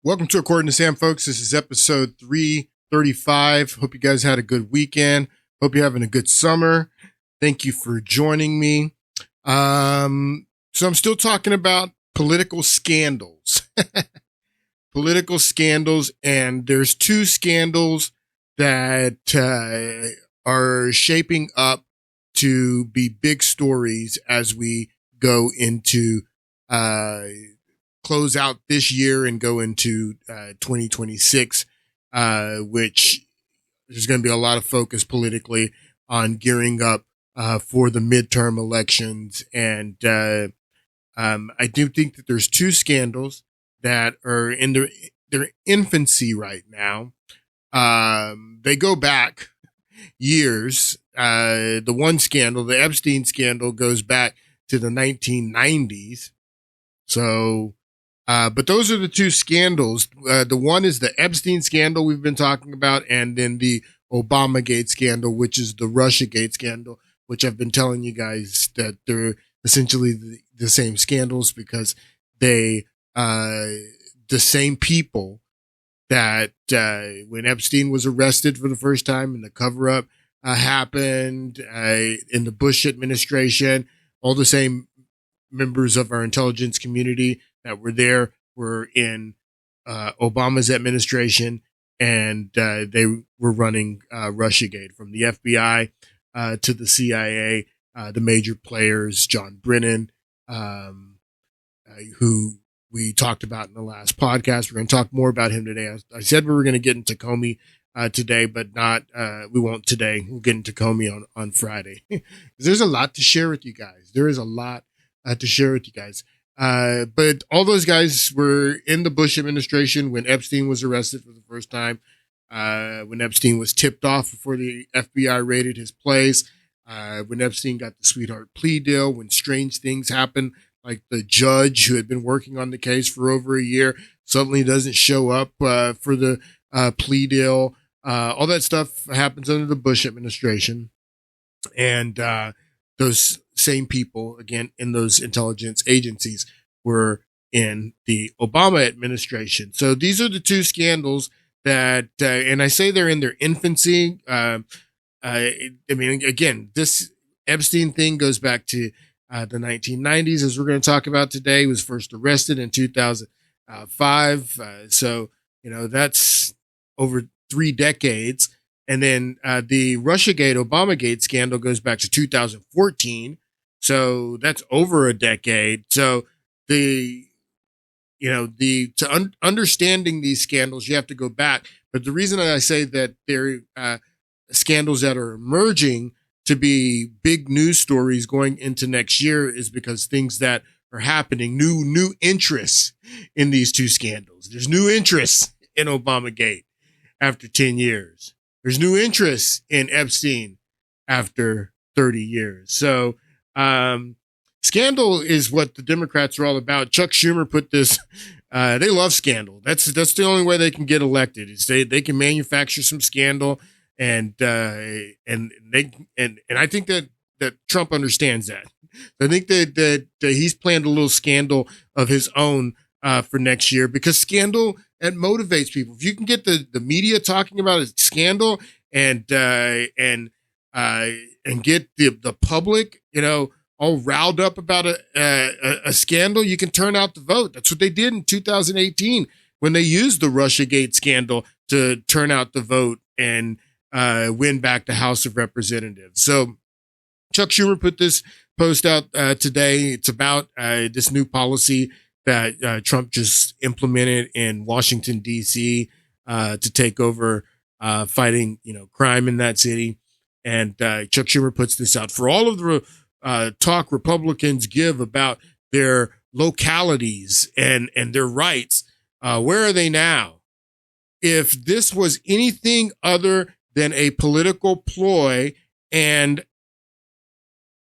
Welcome to According to Sam, folks. This is episode 335. Hope you guys had a good weekend. Hope you're having a good summer. Thank you for joining me. So I'm still talking about political scandals. Political scandals, and there's two scandals that are shaping up to be big stories as we go into close out this year and go into 2026, which there's going to be a lot of focus politically on gearing up for the midterm elections. And I do think that there's two scandals that are in their infancy right now. They go back years. The one scandal, the Epstein scandal, goes back to the 1990s. So, but those are the two scandals. The one is the Epstein scandal we've been talking about, and then the Obamagate scandal, which is the Russiagate scandal, which I've been telling you guys that they're essentially the same scandals because they, the same people that when Epstein was arrested for the first time and the cover-up happened in the Bush administration, all the same members of our intelligence community that were there were in Obama's administration, and they were running Russiagate, from the FBI to the CIA, the major players, John Brennan, who we talked about in the last podcast. We're going to talk more about him today. I said we were going to get into Comey today, but not, we won't today. We'll get into Comey on Friday. There's a lot to share with you guys. There is a lot to share with you guys. But all those guys were in the Bush administration when Epstein was arrested for the first time, when Epstein was tipped off before the FBI raided his place, when Epstein got the sweetheart plea deal, when strange things happened, like the judge who had been working on the case for over a year suddenly doesn't show up for the plea deal. All that stuff happens under the Bush administration. And those same people, again, in those intelligence agencies, were in the Obama administration. So these are the two scandals that, and I say they're in their infancy. I mean, again, this Epstein thing goes back to the 1990s, as we're going to talk about today. He was first arrested in 2005. So, that's over 3 decades. And then the Russiagate, Obamagate scandal goes back to 2014. So that's over a decade. So understanding these scandals, you have to go back. But the reason I say that they're scandals that are emerging to be big news stories going into next year is because things that are happening, new interests in these two scandals. There's new interests in Obamagate after 10 years. There's new interest in Epstein after 30 years. So, scandal is what the Democrats are all about. Chuck Schumer put this, they love scandal. That's the only way they can get elected, is they can manufacture some scandal, and I think that Trump understands that. I think that he's planned a little scandal of his own for next year, because scandal, it motivates people. If you can get the media talking about a scandal and get the public, all riled up about a scandal, you can turn out the vote. That's what they did in 2018 when they used the Russiagate scandal to turn out the vote and win back the House of Representatives. So Chuck Schumer put this post out today. It's about this new policy that Trump just implemented in Washington, D.C. To take over fighting, crime in that city. And Chuck Schumer puts this out for all of the talk Republicans give about their localities and their rights. Where are they now? If this was anything other than a political ploy and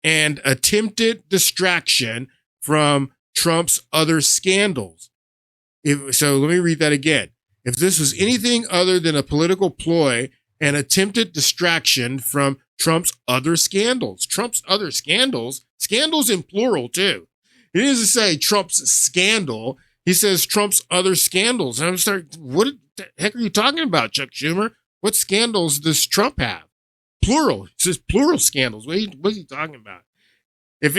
attempted distraction from Trump's other scandals. So let me read that again. If this was anything other than a political ploy and attempted distraction from Trump's other scandals, scandals in plural too. It doesn't say Trump's scandal. he says Trump's other scandals. And I'm starting, what the heck are you talking about, Chuck Schumer? What scandals does Trump have? Plural. It says plural scandals. What is he talking about? If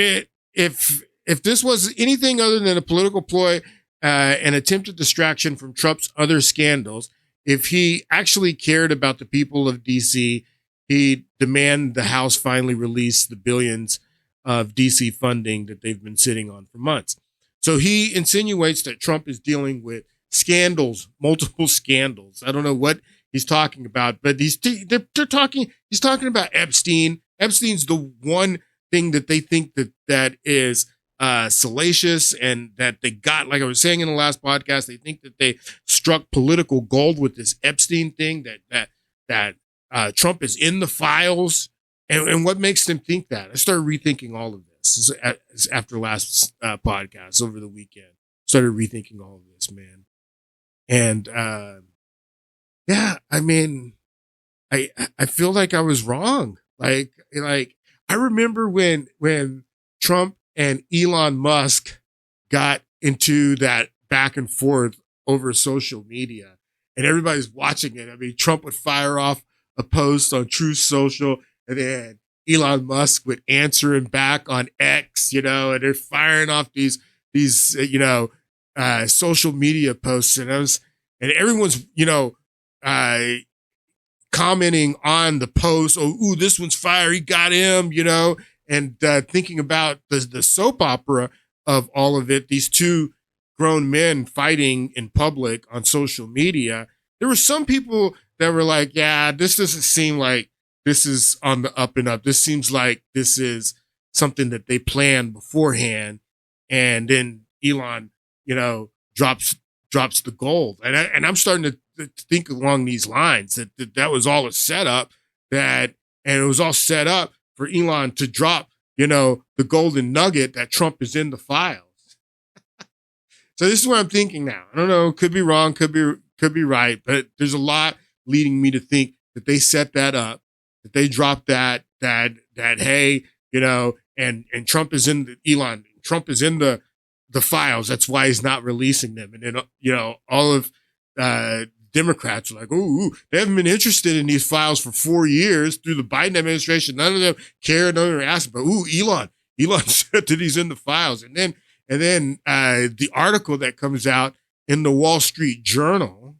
this was anything other than a political ploy, an attempted distraction from Trump's other scandals, if he actually cared about the people of D.C., he'd demand the House finally release the billions of D.C. funding that they've been sitting on for months. So he insinuates that Trump is dealing with scandals, multiple scandals. I don't know what he's talking about, but he's talking about Epstein. Epstein's the one thing that they think that is salacious, and that they got, like I was saying in the last podcast, they think that they struck political gold with this Epstein thing, that Trump is in the files. And what makes them think that? I started rethinking all of this after last podcast over the weekend. Started rethinking all of this, man. And yeah, I mean, I feel like I was wrong. Like I remember when Trump and Elon Musk got into that back and forth over social media, and everybody's watching it. I mean, Trump would fire off a post on Truth Social, and then Elon Musk would answer him back on X, and they're firing off these social media posts, and everyone's, commenting on the post. Oh, ooh, this one's fire. He got him, and thinking about the soap opera of all of it, these two grown men fighting in public on social media. There were some people that were like, yeah, this doesn't seem like this is on the up and up. This seems like this is something that they planned beforehand. And then Elon, drops the gold. And I'm starting to think along these lines that was all a setup, and it was all set up for Elon to drop, the golden nugget that Trump is in the files. So this is what I'm thinking now. I don't know. Could be wrong. Could be right. But there's a lot leading me to think that they set that up, that they dropped that, hey, and Trump is in Trump is in the files. That's why he's not releasing them. And then, all of, Democrats are like, ooh, they haven't been interested in these files for 4 years through the Biden administration. None of them care. None of them ask, but ooh, Elon said that he's in the files. And then the article that comes out in the Wall Street Journal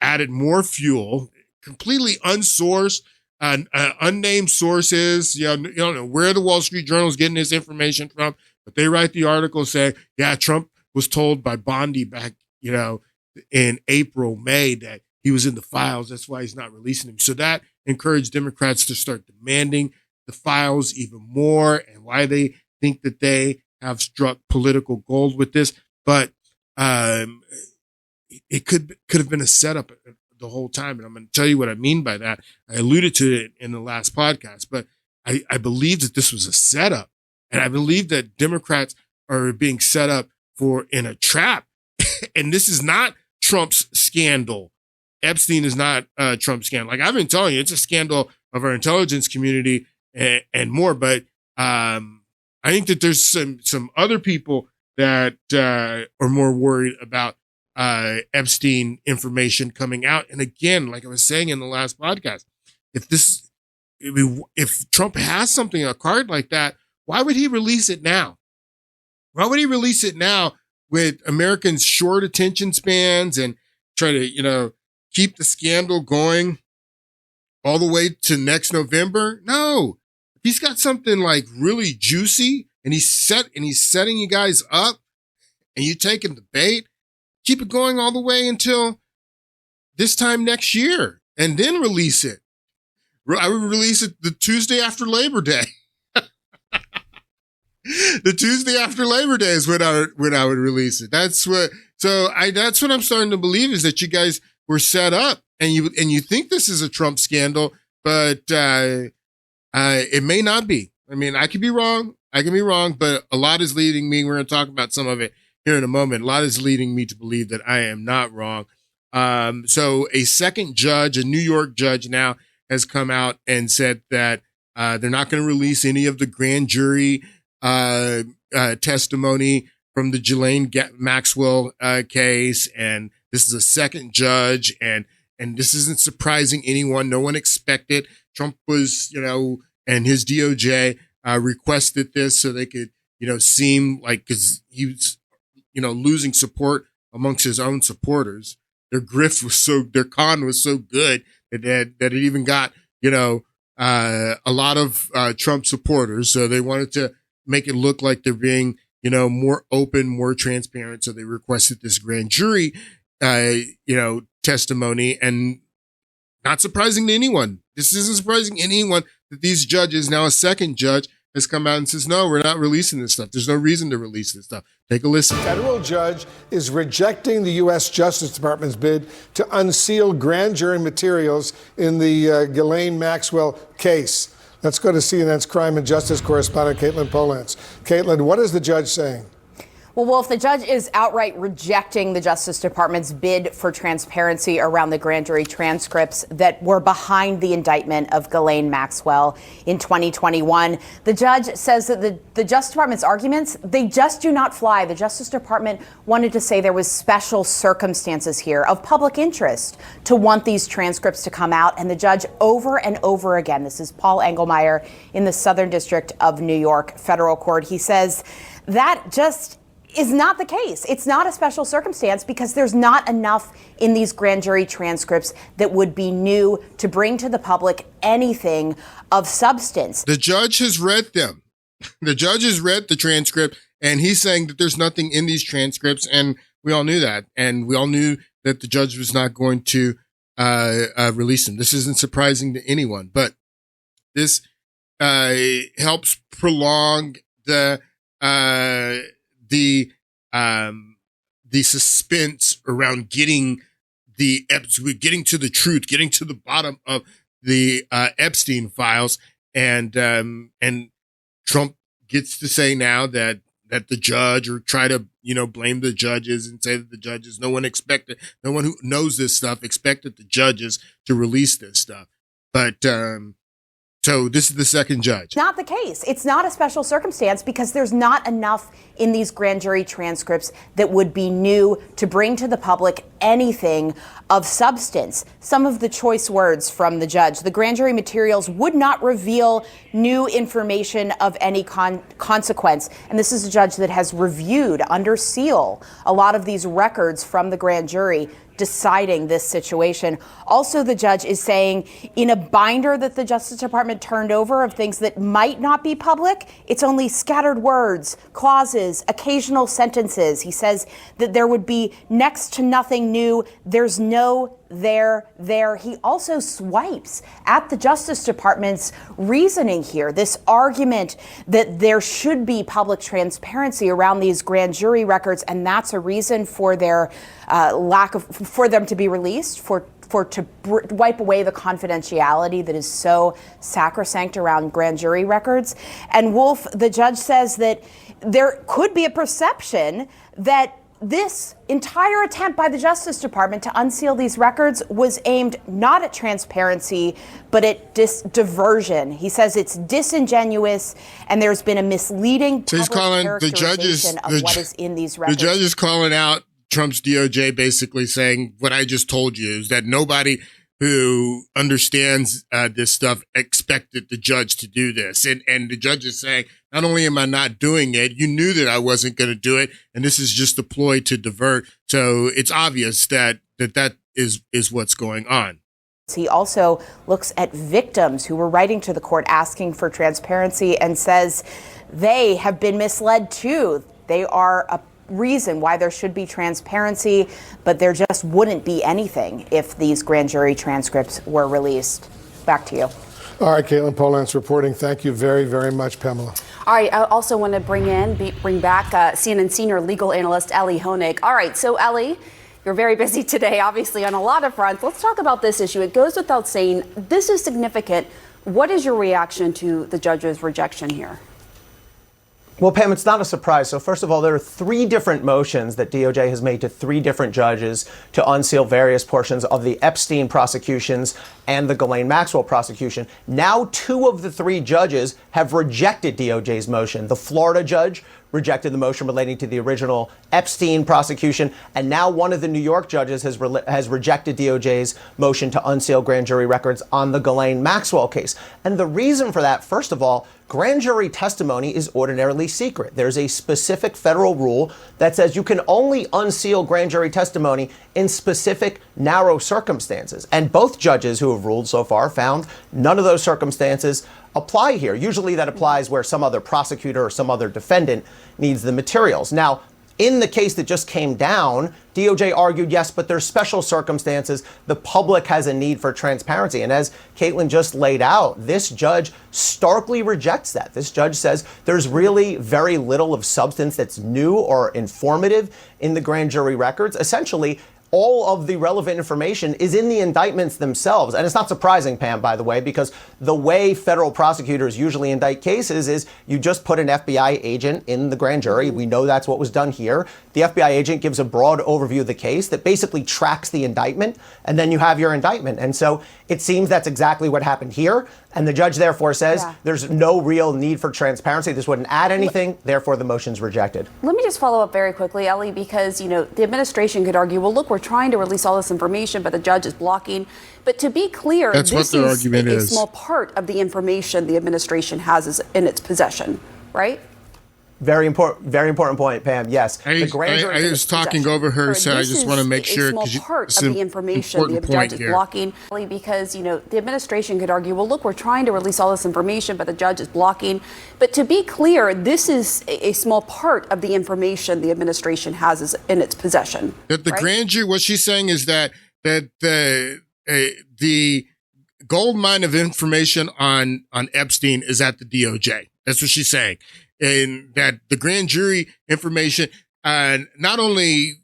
added more fuel, completely unsourced, unnamed sources. You don't know where the Wall Street Journal is getting this information from, but they write the article saying, yeah, Trump was told by Bondi back, in April, May, that he was in the files. That's why he's not releasing them. So that encouraged Democrats to start demanding the files even more, and why they think that they have struck political gold with this. But it could have been a setup the whole time. And I'm going to tell you what I mean by that. I alluded to it in the last podcast, but I believe that this was a setup. And I believe that Democrats are being set up in a trap. And this is not Trump's scandal. Epstein is not Trump's scandal. Like I've been telling you, it's a scandal of our intelligence community and more. But I think that there's some other people that are more worried about Epstein information coming out. And again, like I was saying in the last podcast, if Trump has something, a card like that, why would he release it now? Why would he release it now with Americans' short attention spans and try to, keep the scandal going all the way to next November? No. If he's got something like really juicy and he's setting you guys up and you taking the bait, keep it going all the way until this time next year and then release it. I would release it the Tuesday after Labor Day. The Tuesday after Labor Day is when I would release it. That's what I'm starting to believe, is that you guys were set up and you think this is a Trump scandal, but it may not be. I mean, I could be wrong, but a lot is leading me. We're going to talk about some of it here in a moment. A lot is leading me to believe that I am not wrong. So a second judge, a New York judge now, has come out and said that they're not going to release any of the grand jury testimony from the Maxwell case, and this is a second judge, and this isn't surprising anyone. No one expected. Trump was, and his DOJ requested this so they could, seem like, because he was, losing support amongst his own supporters. Their con was so good that it even got, a lot of Trump supporters. So they wanted to make it look like they're being, more open, more transparent. So they requested this grand jury, testimony, and not surprising to anyone. This isn't surprising to anyone that these judges, now a second judge, has come out and says, no, we're not releasing this stuff. There's no reason to release this stuff. Take a listen. A federal judge is rejecting the U.S. Justice Department's bid to unseal grand jury materials in the Ghislaine Maxwell case. Let's go to CNN's crime and justice correspondent, Caitlin Polantz. Caitlin, what is the judge saying? Well, Wolf, the judge is outright rejecting the Justice Department's bid for transparency around the grand jury transcripts that were behind the indictment of Ghislaine Maxwell in 2021. The judge says that the Justice Department's arguments, they just do not fly. The Justice Department wanted to say there was special circumstances here of public interest to want these transcripts to come out. And the judge over and over again, this is Paul Engelmeyer in the Southern District of New York Federal Court. He says that just is not the case. It's not a special circumstance because there's not enough in these grand jury transcripts that would be new to bring to the public anything of substance. The judge has read them. The judge has read the transcript, and he's saying that there's nothing in these transcripts, and we all knew that. And we all knew that the judge was not going to release them. This isn't surprising to anyone, but this helps prolong the suspense around getting to the truth, getting to the bottom of the Epstein files, and Trump gets to say now that the judge, or try to blame the judges and say that the judges, no one who knows this stuff expected the judges to release this stuff, but so this is the second judge. Not the case. It's not a special circumstance because there's not enough in these grand jury transcripts that would be new to bring to the public anything of substance. Some of the choice words from the judge: the grand jury materials would not reveal new information of any consequence. And this is a judge that has reviewed under seal a lot of these records from the grand jury deciding this situation. Also, the judge is saying in a binder that the Justice Department turned over of things that might not be public, it's only scattered words, clauses, occasional sentences. He says that there would be next to nothing new. There's no there. He also swipes at the Justice Department's reasoning here, this argument that there should be public transparency around these grand jury records, and that's a reason for their for them to be released, to wipe away the confidentiality that is so sacrosanct around grand jury records. And Wolf, the judge says that there could be a perception that this entire attempt by the Justice Department to unseal these records was aimed not at transparency, but at diversion. He says it's disingenuous, and there's been a misleading public characterization of what is in these records. The judge is calling out Trump's DOJ, basically saying what I just told you, is that nobody who understands this stuff expected the judge to do this. And the judge is saying, not only am I not doing it, you knew that I wasn't going to do it, and this is just a ploy to divert. So it's obvious that is what's going on. He also looks at victims who were writing to the court asking for transparency and says they have been misled too. They are a reason why there should be transparency, but there just wouldn't be anything if these grand jury transcripts were released. Back to you. All right, Caitlin Polantz reporting. Thank you very, very much, Pamela. All right, I also want to bring back CNN senior legal analyst Ellie Honig. All right, so Ellie, you're very busy today, obviously, on a lot of fronts. Let's talk about this issue. It goes without saying, this is significant. What is your reaction to the judge's rejection here? Well, Pam, it's not a surprise. So first of all, there are 3 different motions that DOJ has made to 3 different judges to unseal various portions of the Epstein prosecutions and the Ghislaine Maxwell prosecution. Now 2 of the 3 judges have rejected DOJ's motion. The Florida judge rejected the motion relating to the original Epstein prosecution, and now one of the New York judges has rejected DOJ's motion to unseal grand jury records on the Ghislaine Maxwell case. And the reason for that, first of all, grand jury testimony is ordinarily secret. There's a specific federal rule that says you can only unseal grand jury testimony in specific narrow circumstances. And both judges who have ruled so far found none of those circumstances apply here. Usually that applies where some other prosecutor or some other defendant needs the materials. Now, in the case that just came down, DOJ argued, yes, but there's special circumstances. The public has a need for transparency. And as Caitlin just laid out, this judge starkly rejects that. This judge says there's really very little of substance that's new or informative in the grand jury records. Essentially, all of the relevant information is in the indictments themselves. And it's not surprising, Pam, by the way, because the way federal prosecutors usually indict cases is you just put an FBI agent in the grand jury. We know that's what was done here. The FBI agent gives a broad overview of the case that basically tracks the indictment, and then you have your indictment. And so it seems that's exactly what happened here. And the judge therefore says there's no real need for transparency. This wouldn't add anything. Therefore, the motion's rejected. Let me just follow up very quickly, Ellie, because, the administration could argue, well, look, we're trying to release all this information, but the judge is blocking. But to be clear, this is a small part of the information the administration has in its possession, right? Very important point, Pam. Yes. I was talking over her, so I just want to make sure. A small part of the information the judge is blocking, because, the administration could argue, well, look, we're trying to release all this information, but the judge is blocking. But to be clear, this is a small part of the information the administration has in its possession. That the grand jury, what she's saying is that the gold mine of information on Epstein is at the DOJ. That's what she's saying. And that the grand jury information, not only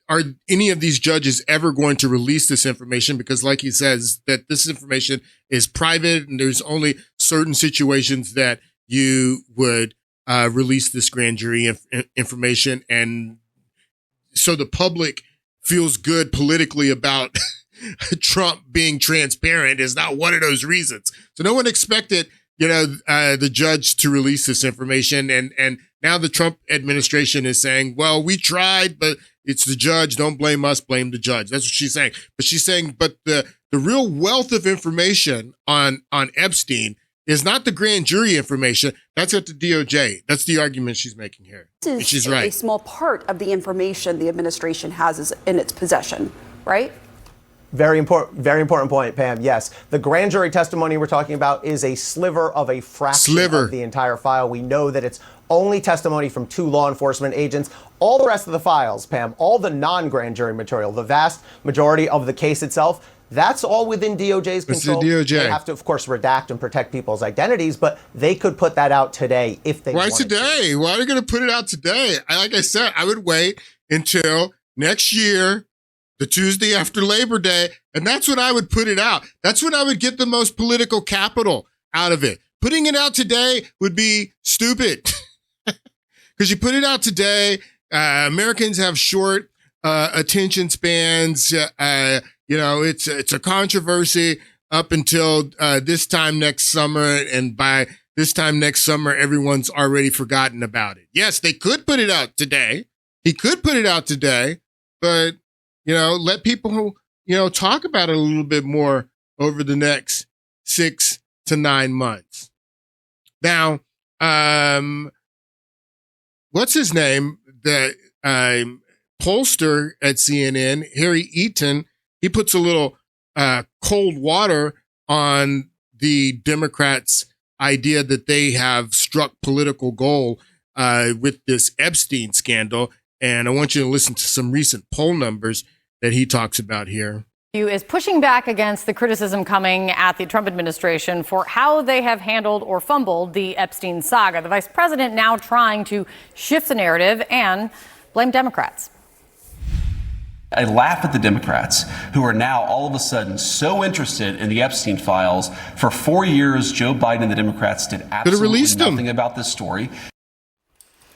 are any of these judges ever going to release this information, because like he says, that this information is private and there's only certain situations that you would release this grand jury information. And so the public feels good politically about Trump being transparent is not one of those reasons. So no one expected the judge to release this information. And now the Trump administration is saying, well, we tried, but it's the judge. Don't blame us, blame the judge. That's what she's saying. But she's saying, but the real wealth of information on Epstein is not the grand jury information. That's at the DOJ. That's the argument she's making here. And she's right. A small part of the information the administration has in its possession, right? Very important point, Pam. Yes. The grand jury testimony we're talking about is a sliver of a fraction of the entire file. We know that it's only testimony from 2 law enforcement agents. All the rest of the files, Pam, all the non-grand jury material, the vast majority of the case itself, that's all within DOJ's control. It's the DOJ. They have to, of course, redact and protect people's identities, but they could put that out today if they wanted to. Why today? Why are they going to put it out today? Like I said, I would wait until next year, the Tuesday after Labor Day, and that's when I would put it out. That's when I would get the most political capital out of it. Putting it out today would be stupid because you put it out today. Americans have short attention spans. It's a controversy up until this time next summer, and by this time next summer, everyone's already forgotten about it. Yes, they could put it out today. He could put it out today, but let people, talk about it a little bit more over the next 6 to 9 months. Now, what's his name? The pollster at CNN, Harry Eaton, he puts a little cold water on the Democrats' idea that they have struck political gold with this Epstein scandal. And I want you to listen to some recent poll numbers that he talks about here. Is pushing back against the criticism coming at the Trump administration for how they have handled or fumbled the Epstein saga. The vice president now trying to shift the narrative and blame Democrats. I laugh at the Democrats who are now all of a sudden so interested in the Epstein files. For 4 years, Joe Biden and the Democrats did absolutely nothing about this story.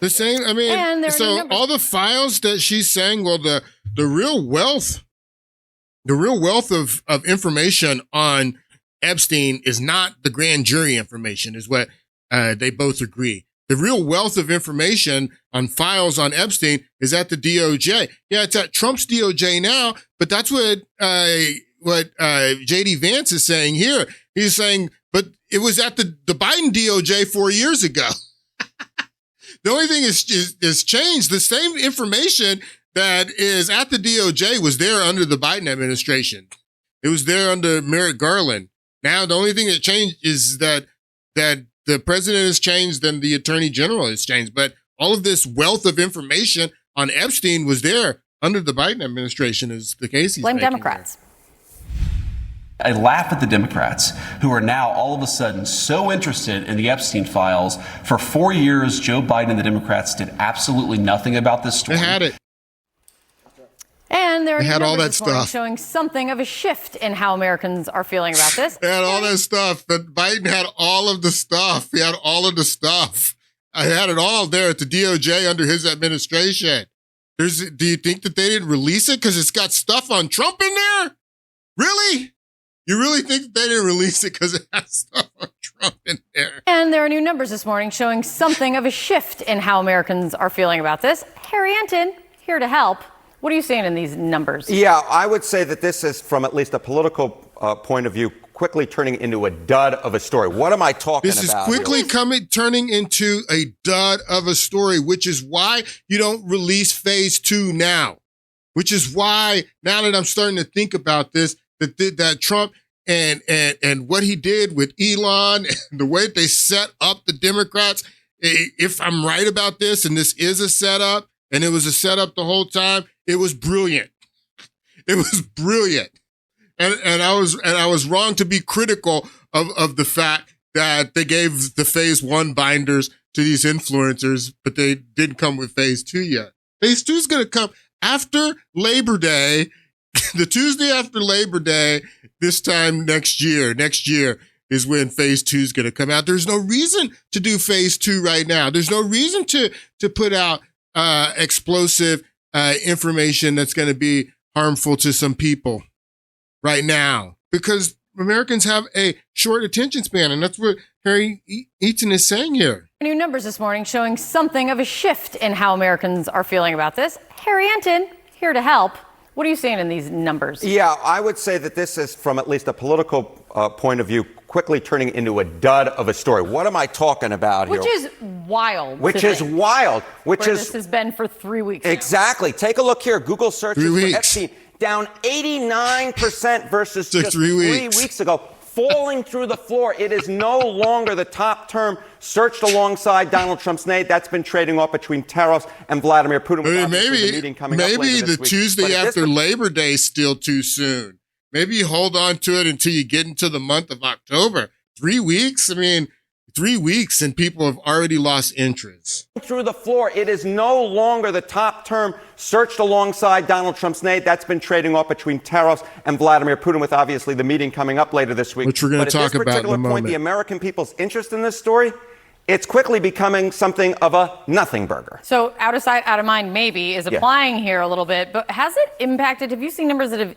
The same, I mean, so all the files that she's saying, well, the real wealth of information on Epstein is not the grand jury information, is what they both agree. The real wealth of information on files on Epstein is at the DOJ. Yeah, it's at Trump's DOJ now, but that's what JD Vance is saying here. He's saying, but it was at the Biden DOJ 4 years ago. The only thing is changed. The same information that is at the DOJ was there under the Biden administration. It was there under Merrick Garland. Now, the only thing that changed is that the president has changed and the attorney general has changed. But all of this wealth of information on Epstein was there under the Biden administration, is the case he's Blame making Democrats. I laugh at the Democrats who are now all of a sudden so interested in the Epstein files. For 4 years, Joe Biden and the Democrats did absolutely nothing about this story. They had it. And there had all that this morning stuff showing something of a shift in how Americans are feeling about this. They had all that stuff. But Biden had all of the stuff. He had all of the stuff. I had it all there at the DOJ under his administration. Do you think that they didn't release it because it's got stuff on Trump in there? Really? You really think that they didn't release it because it has stuff on Trump in there? And there are new numbers this morning showing something of a shift in how Americans are feeling about this. Harry Anton, here to help. What are you seeing in these numbers? Yeah, I would say that this is, from at least a political point of view, quickly turning into a dud of a story. What am I talking about? This is quickly turning into a dud of a story, which is why you don't release phase 2 now. Which is why, now that I'm starting to think about this, that Trump and what he did with Elon and the way they set up the Democrats, if I'm right about this, and this is a setup, and it was a setup the whole time, it was brilliant. It was brilliant. And I was wrong to be critical of the fact that they gave the phase 1 binders to these influencers, but they didn't come with phase 2 yet. Phase 2 is going to come after Labor Day, the Tuesday after Labor Day, this time next year. Next year is when phase 2 is going to come out. There's no reason to do phase 2 right now. There's no reason to put out explosive information that's going to be harmful to some people right now, because Americans have a short attention span, and that's what Harry Eaton is saying here. New numbers this morning showing something of a shift in how Americans are feeling about this. Harry Anton, here to help. What are you seeing in these numbers? Yeah, I would say that this is, from at least a political point of view, quickly turning into a dud of a story. What am I talking about here? Which is wild. This has been for 3 weeks now. Exactly. Take a look here. Google searches for Epstein down 89% versus just 3 weeks ago. Falling through the floor. It is no longer the top term searched alongside Donald Trump's name. That's been trading off between Taros and Vladimir Putin. Maybe the Tuesday after Labor Day is still too soon. Maybe you hold on to it until you get into the month of October. 3 weeks? I mean, 3 weeks and people have already lost interest. Through the floor. It is no longer the top term searched alongside Donald Trump's name. That's been trading off between Taros and Vladimir Putin, with obviously the meeting coming up later this week. Which we're going to talk about in a moment. The American people's interest in this story, it's quickly becoming something of a nothing burger. So out of sight, out of mind, maybe, is applying here a little bit. But has it impacted, have you seen numbers that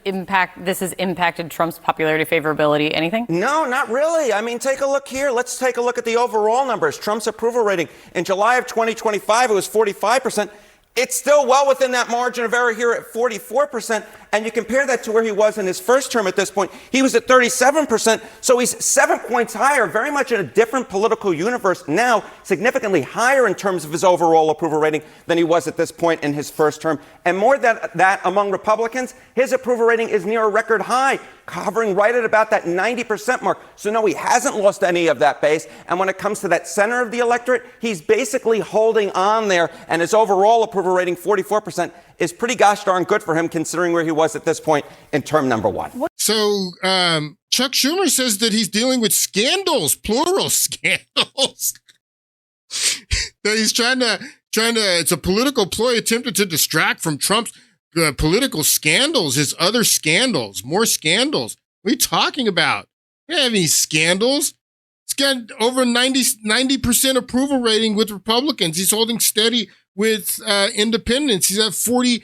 has impacted Trump's popularity, favorability, anything? No, not really. I mean, take a look here. Let's take a look at the overall numbers. Trump's approval rating in July of 2025, it was 45%. It's still well within that margin of error here at 44%. And you compare that to where he was in his first term at this point. He was at 37%. So he's 7 points higher, very much in a different political universe now, significantly higher in terms of his overall approval rating than he was at this point in his first term. And more than that, among Republicans, his approval rating is near a record high, hovering right at about that 90% mark. So no, he hasn't lost any of that base. And when it comes to that center of the electorate, he's basically holding on there. And his overall approval rating, 44%, is pretty gosh darn good for him, considering where he was at this point in term number 1. So Chuck Schumer says that he's dealing with scandals, plural scandals. That he's trying to, it's a political ploy attempted to distract from Trump's political scandals, his other scandals, more scandals. What are you talking about? He doesn't have any scandals. He's got over 90% approval rating with Republicans. He's holding steady with independents. He's at 44%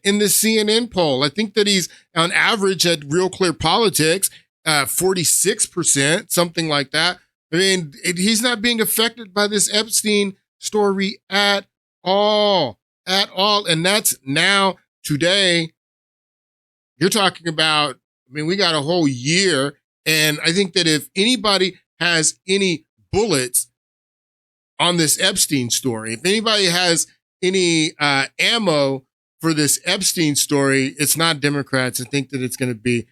in the CNN poll. I think that he's on average at Real Clear Politics, 46%, something like that. I mean, he's not being affected by this Epstein story at all. And that's now, today. You're talking about, I mean, we got a whole year. And I think that if anybody has any bullets on this Epstein story, if anybody has any ammo for this Epstein story, it's not Democrats. I think that it's going to be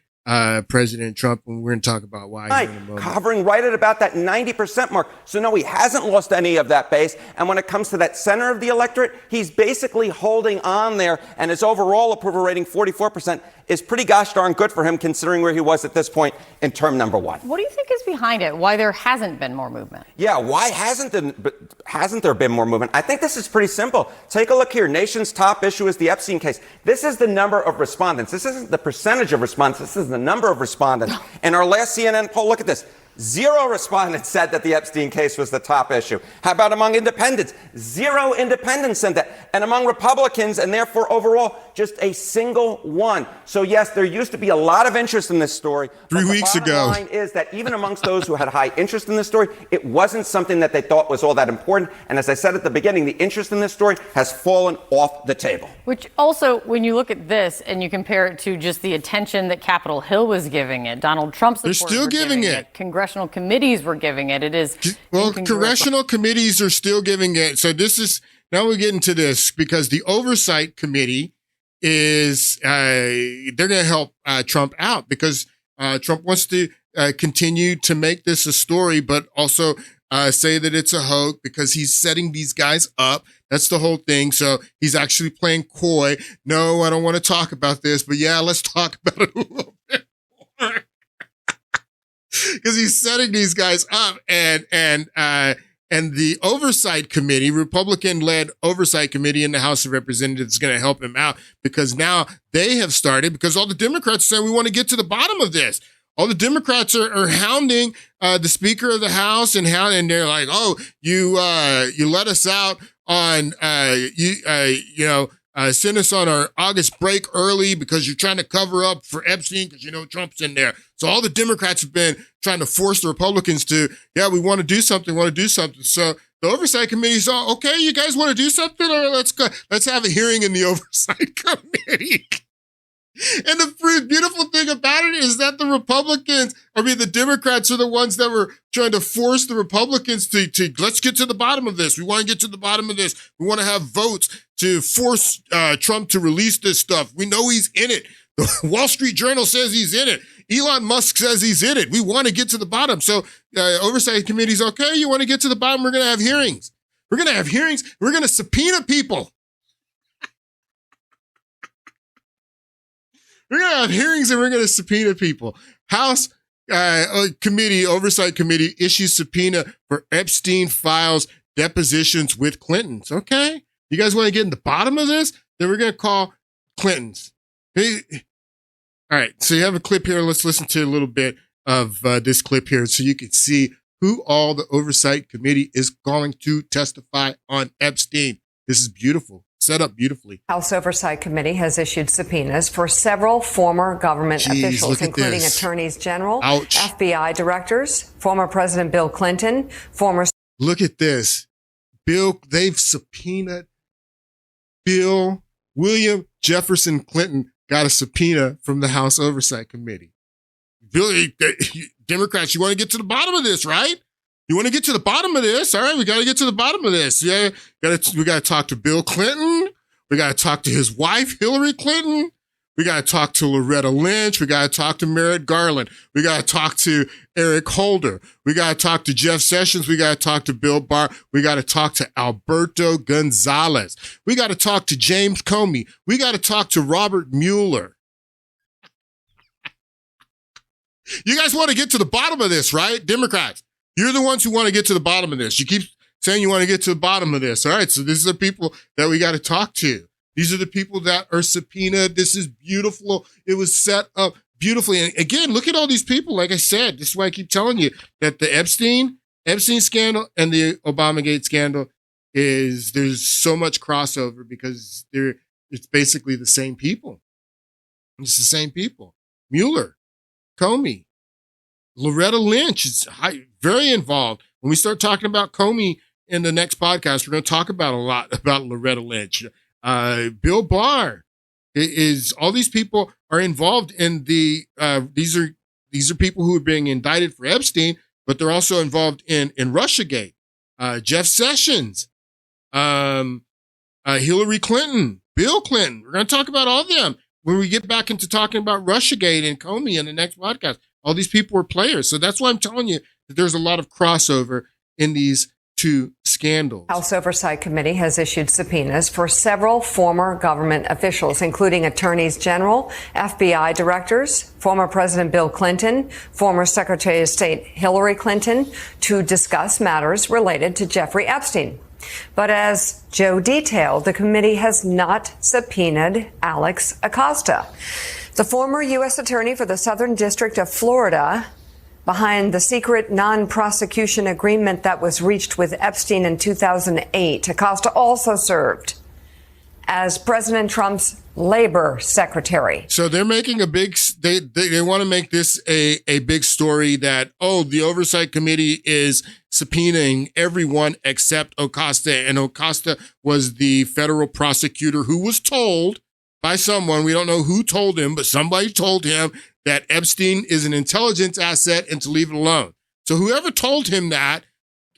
President Trump, and we're going to talk about why. Right, hovering right at about that 90% mark. So no, he hasn't lost any of that base. And when it comes to that center of the electorate, he's basically holding on there. And his overall approval rating, 44%, is pretty gosh darn good for him, considering where he was at this point in term number one. What do you think is behind it? Why there hasn't been more movement? Yeah, why hasn't there been more movement? I think this is pretty simple. Take a look here. Nation's top issue is the Epstein case. This is the number of respondents. This isn't the percentage of respondents. This is the number of respondents. In our last CNN poll, look at this. 0 respondents said that the Epstein case was the top issue. How about among independents? 0 independents said that. And among Republicans, and therefore overall, just a single one. So yes, there used to be a lot of interest in this story. 3 weeks ago. The bottom line is that even amongst those who had high interest in this story, it wasn't something that they thought was all that important. And as I said at the beginning, the interest in this story has fallen off the table. Which also, when you look at this and you compare it to just the attention that Capitol Hill was giving it, Donald Trump's They're still giving it. Congressional committees were giving it. It is well, congressional committees are still giving it. So this is now we get into this because the oversight committee is they're going to help Trump out because Trump wants to continue to make this a story, but also say that it's a hoax because he's setting these guys up. That's the whole thing. So he's actually playing coy. No, I don't want to talk about this, but yeah, let's talk about it a little bit more. Because he's setting these guys up, and the oversight committee, Republican-led oversight committee in the House of Representatives, is going to help him out because now they have started. Because all the Democrats say we want to get to the bottom of this. All the Democrats are hounding the Speaker of the House and they're like, oh, you let us out on send us on our August break early because you're trying to cover up for Epstein because you know Trump's in there. So all the Democrats have been trying to force the Republicans to, yeah, we want to do something. So the oversight committee is all, okay, you guys want to do something? Or let's go. Let's have a hearing in the oversight committee. And the beautiful thing about it is that the Democrats are the ones that were trying to force the Republicans to let's get to the bottom of this. We want to get to the bottom of this. We want to have votes to force Trump to release this stuff. We know he's in it. The Wall Street Journal says he's in it. Elon Musk says he's in it. We want to get to the bottom. So oversight committee's okay. You want to get to the bottom? We're going to have hearings. We're going to have hearings. We're going to subpoena people. We're going to have hearings and we're going to subpoena people. House oversight committee issues subpoena for Epstein files depositions with Clintons. Okay. You guys want to get in the bottom of this? Then we're going to call Clintons. Hey. All right. So you have a clip here. Let's listen to a little bit of this clip here so you can see who all the oversight committee is going to testify on Epstein. This is beautiful. Set up beautifully. House Oversight Committee has issued subpoenas for several former government officials, including attorneys general, FBI directors, former President Bill Clinton, Look at this. They've subpoenaed William Jefferson Clinton got a subpoena from the House Oversight Committee. Democrats, you want to get to the bottom of this, right? You want to get to the bottom of this? All right, we got to get to the bottom of this. Yeah, we got to talk to Bill Clinton. We got to talk to his wife, Hillary Clinton. We got to talk to Loretta Lynch. We got to talk to Merrick Garland. We got to talk to Eric Holder. We got to talk to Jeff Sessions. We got to talk to Bill Barr. We got to talk to Alberto Gonzalez. We got to talk to James Comey. We got to talk to Robert Mueller. You guys want to get to the bottom of this, right? Democrats. You're the ones who want to get to the bottom of this. You keep saying you want to get to the bottom of this. All right, so these are the people that we got to talk to. These are the people that are subpoenaed. This is beautiful. It was set up beautifully. And again, look at all these people. Like I said, this is why I keep telling you that the Epstein scandal and the Obamagate scandal there's so much crossover because it's basically the same people. It's the same people. Mueller, Comey, Loretta Lynch is very involved. When we start talking about Comey in the next podcast, we're going to talk about a lot about Loretta Lynch. Bill Barr is all these people are involved in these are people who are being indicted for Epstein, but they're also involved in Russiagate. Jeff Sessions, Hillary Clinton, Bill Clinton. We're going to talk about all of them when we get back into talking about Russiagate and Comey in the next podcast. All these people are players. So that's why I'm telling you that there's a lot of crossover in these two scandals. House Oversight Committee has issued subpoenas for several former government officials, including attorneys general, FBI directors, former President Bill Clinton, former Secretary of State Hillary Clinton, to discuss matters related to Jeffrey Epstein. But as Joe detailed, the committee has not subpoenaed Alex Acosta, the former U.S. attorney for the Southern District of Florida, behind the secret non-prosecution agreement that was reached with Epstein in 2008. Acosta also served as President Trump's labor secretary. So they're making they want to make this a big story that, the Oversight Committee is subpoenaing everyone except Acosta. And Acosta was the federal prosecutor who was told by someone, we don't know who told him, but somebody told him that Epstein is an intelligence asset and to leave it alone. So whoever told him that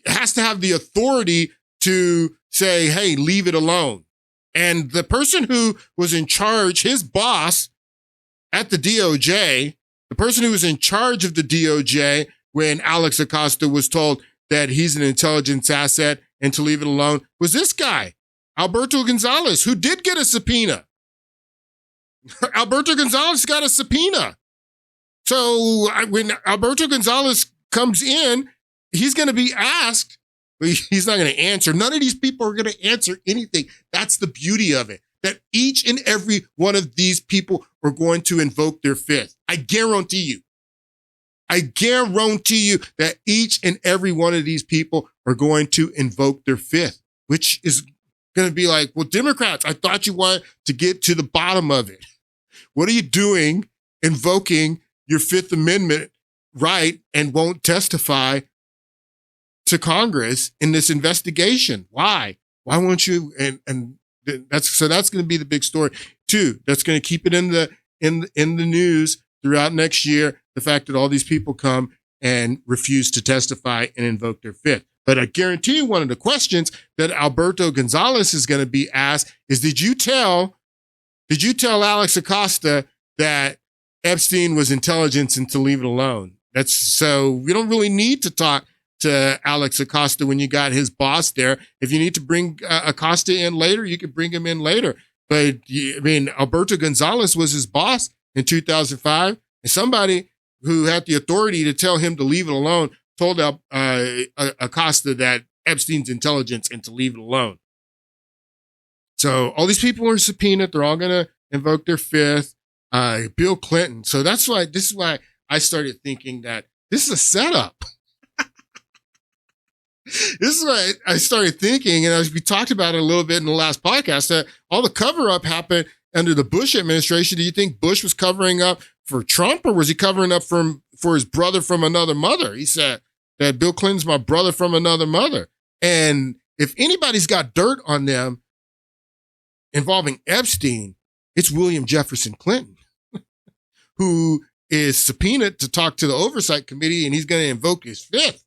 has to have the authority to say, hey, leave it alone. And the person who was in charge, his boss at the DOJ, the person who was in charge of the DOJ when Alex Acosta was told that he's an intelligence asset and to leave it alone, was this guy, Alberto Gonzales, who did get a subpoena. Alberto Gonzales got a subpoena. So when Alberto Gonzales comes in, he's going to be asked. He's not going to answer. None of these people are going to answer anything. That's the beauty of it, that each and every one of these people are going to invoke their fifth. I guarantee you that each and every one of these people are going to invoke their fifth, which is going to be like, well, Democrats, I thought you wanted to get to the bottom of it. What are you doing invoking your Fifth Amendment right and won't testify to Congress in this investigation? Why won't you? And that's going to be the big story too. That's going to keep it in the news throughout next year. The fact that all these people come and refuse to testify and invoke their fifth. But I guarantee you one of the questions that Alberto Gonzales is going to be asked is, did you tell Alex Acosta that Epstein was intelligence and to leave it alone? So we don't really need to talk to Alex Acosta when you got his boss there. If you need to bring Acosta in later, you could bring him in later. But Alberto Gonzales was his boss in 2005, and somebody who had the authority to tell him to leave it alone told Acosta that Epstein's intelligence and to leave it alone. So all these people are subpoenaed. They're all going to invoke their fifth. Bill Clinton. So this is why I started thinking that this is a setup. This is why I started thinking, and as we talked about it a little bit in the last podcast, that all the cover-up happened under the Bush administration. Do you think Bush was covering up for Trump, or was he covering up for his brother from another mother? He said that Bill Clinton's my brother from another mother. And if anybody's got dirt on them involving Epstein, it's William Jefferson Clinton, who is subpoenaed to talk to the Oversight Committee, and he's going to invoke his fifth.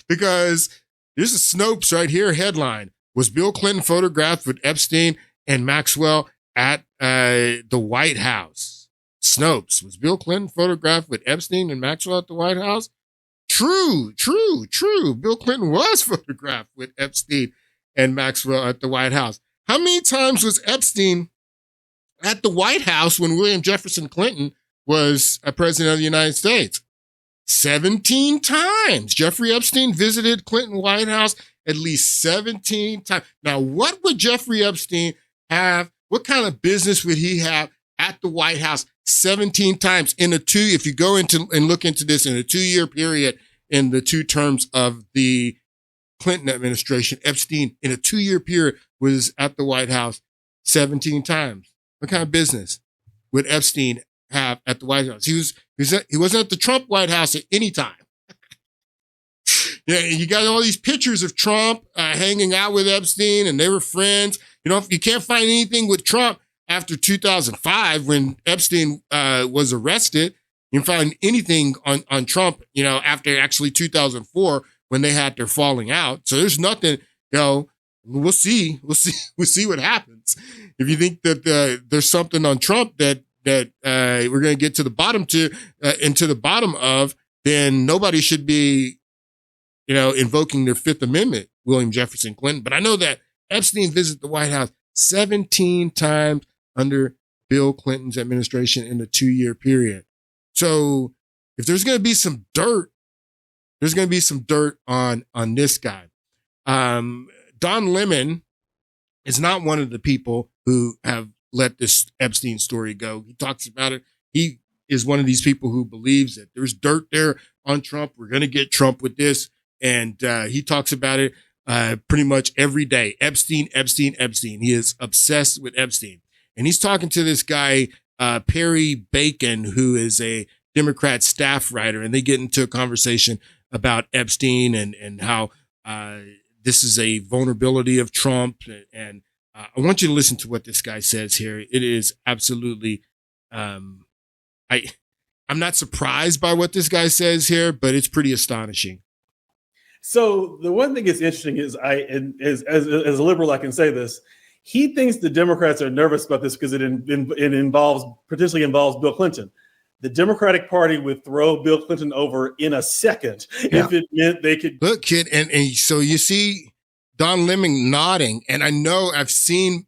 Because there's a Snopes right here headline. Was Bill Clinton photographed with Epstein and Maxwell at the White House? Snopes. Was Bill Clinton photographed with Epstein and Maxwell at the White House? True. Bill Clinton was photographed with Epstein and Maxwell at the White House. How many times was Epstein at the White House when William Jefferson Clinton was a president of the United States? 17 times. Jeffrey Epstein visited Clinton White House at least 17 times. Now, what would Jeffrey Epstein have, what kind of business would he have at the White House 17 times if you go into and look into this in a 2-year period in the 2 terms of the Clinton administration, Epstein in a 2-year period was at the White House 17 times. What kind of business would Epstein have at the White House? He wasn't at the Trump White House at any time. Yeah, you got all these pictures of Trump hanging out with Epstein, and they were friends. You can't find anything with Trump after 2005 when Epstein was arrested. You can find anything on Trump, after actually 2004 when they had their falling out. So there's nothing, we'll see what happens. If you think that there's something on Trump that we're going to get to the bottom into the bottom of, then nobody should be, invoking their Fifth Amendment, William Jefferson Clinton. But I know that Epstein visited the White House 17 times under Bill Clinton's administration in the 2-year period. So if there's going to be some dirt, there's going to be some dirt on this guy. Don Lemon is not one of the people who have let this Epstein story go. He talks about it. He is one of these people who believes that there's dirt there on Trump. We're going to get Trump with this. And he talks about it pretty much every day. Epstein. He is obsessed with Epstein. And he's talking to this guy, Perry Bacon, who is a Democrat staff writer. And they get into a conversation about Epstein and how this is a vulnerability of Trump. And I want you to listen to what this guy says here. It is absolutely, I'm not surprised by what this guy says here, but it's pretty astonishing. So the one thing that's interesting is, as a liberal, I can say this. He thinks the Democrats are nervous about this because it potentially involves Bill Clinton. The Democratic Party would throw Bill Clinton over in a second if it meant they could. Look, kid, and so you see Don Lemon nodding, and I know I've seen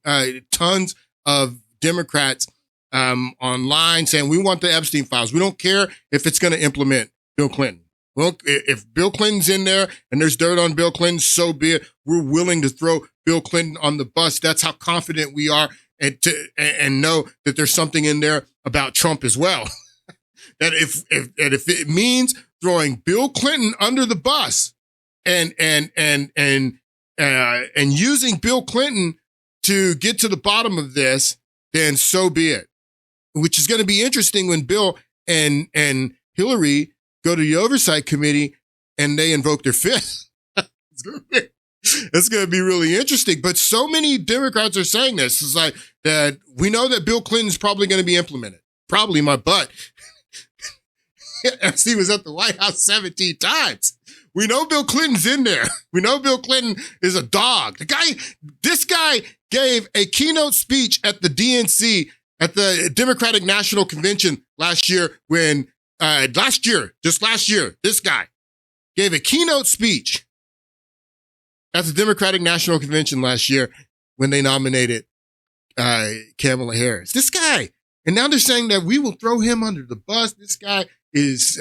tons of Democrats online saying we want the Epstein files. We don't care if it's going to implement Bill Clinton. Well, if Bill Clinton's in there and there's dirt on Bill Clinton, so be it. We're willing to throw Bill Clinton on the bus. That's how confident we are, and know that there's something in there about Trump as well. That if it means throwing Bill Clinton under the bus and using Bill Clinton to get to the bottom of this, then so be it. Which is going to be interesting when Bill and Hillary go to the Oversight Committee and they invoke their fifth. It's going to be really interesting. But so many Democrats are saying this. It's like that we know that Bill Clinton's probably going to be implemented. Probably my butt. He was at the White House 17 times. We know Bill Clinton's in there. We know Bill Clinton is a dog. This guy gave a keynote speech at the DNC, at the Democratic National Convention last year just last year, this guy gave a keynote speech at the Democratic National Convention last year when they nominated Kamala Harris. This guy. And now they're saying that we will throw him under the bus. This guy is,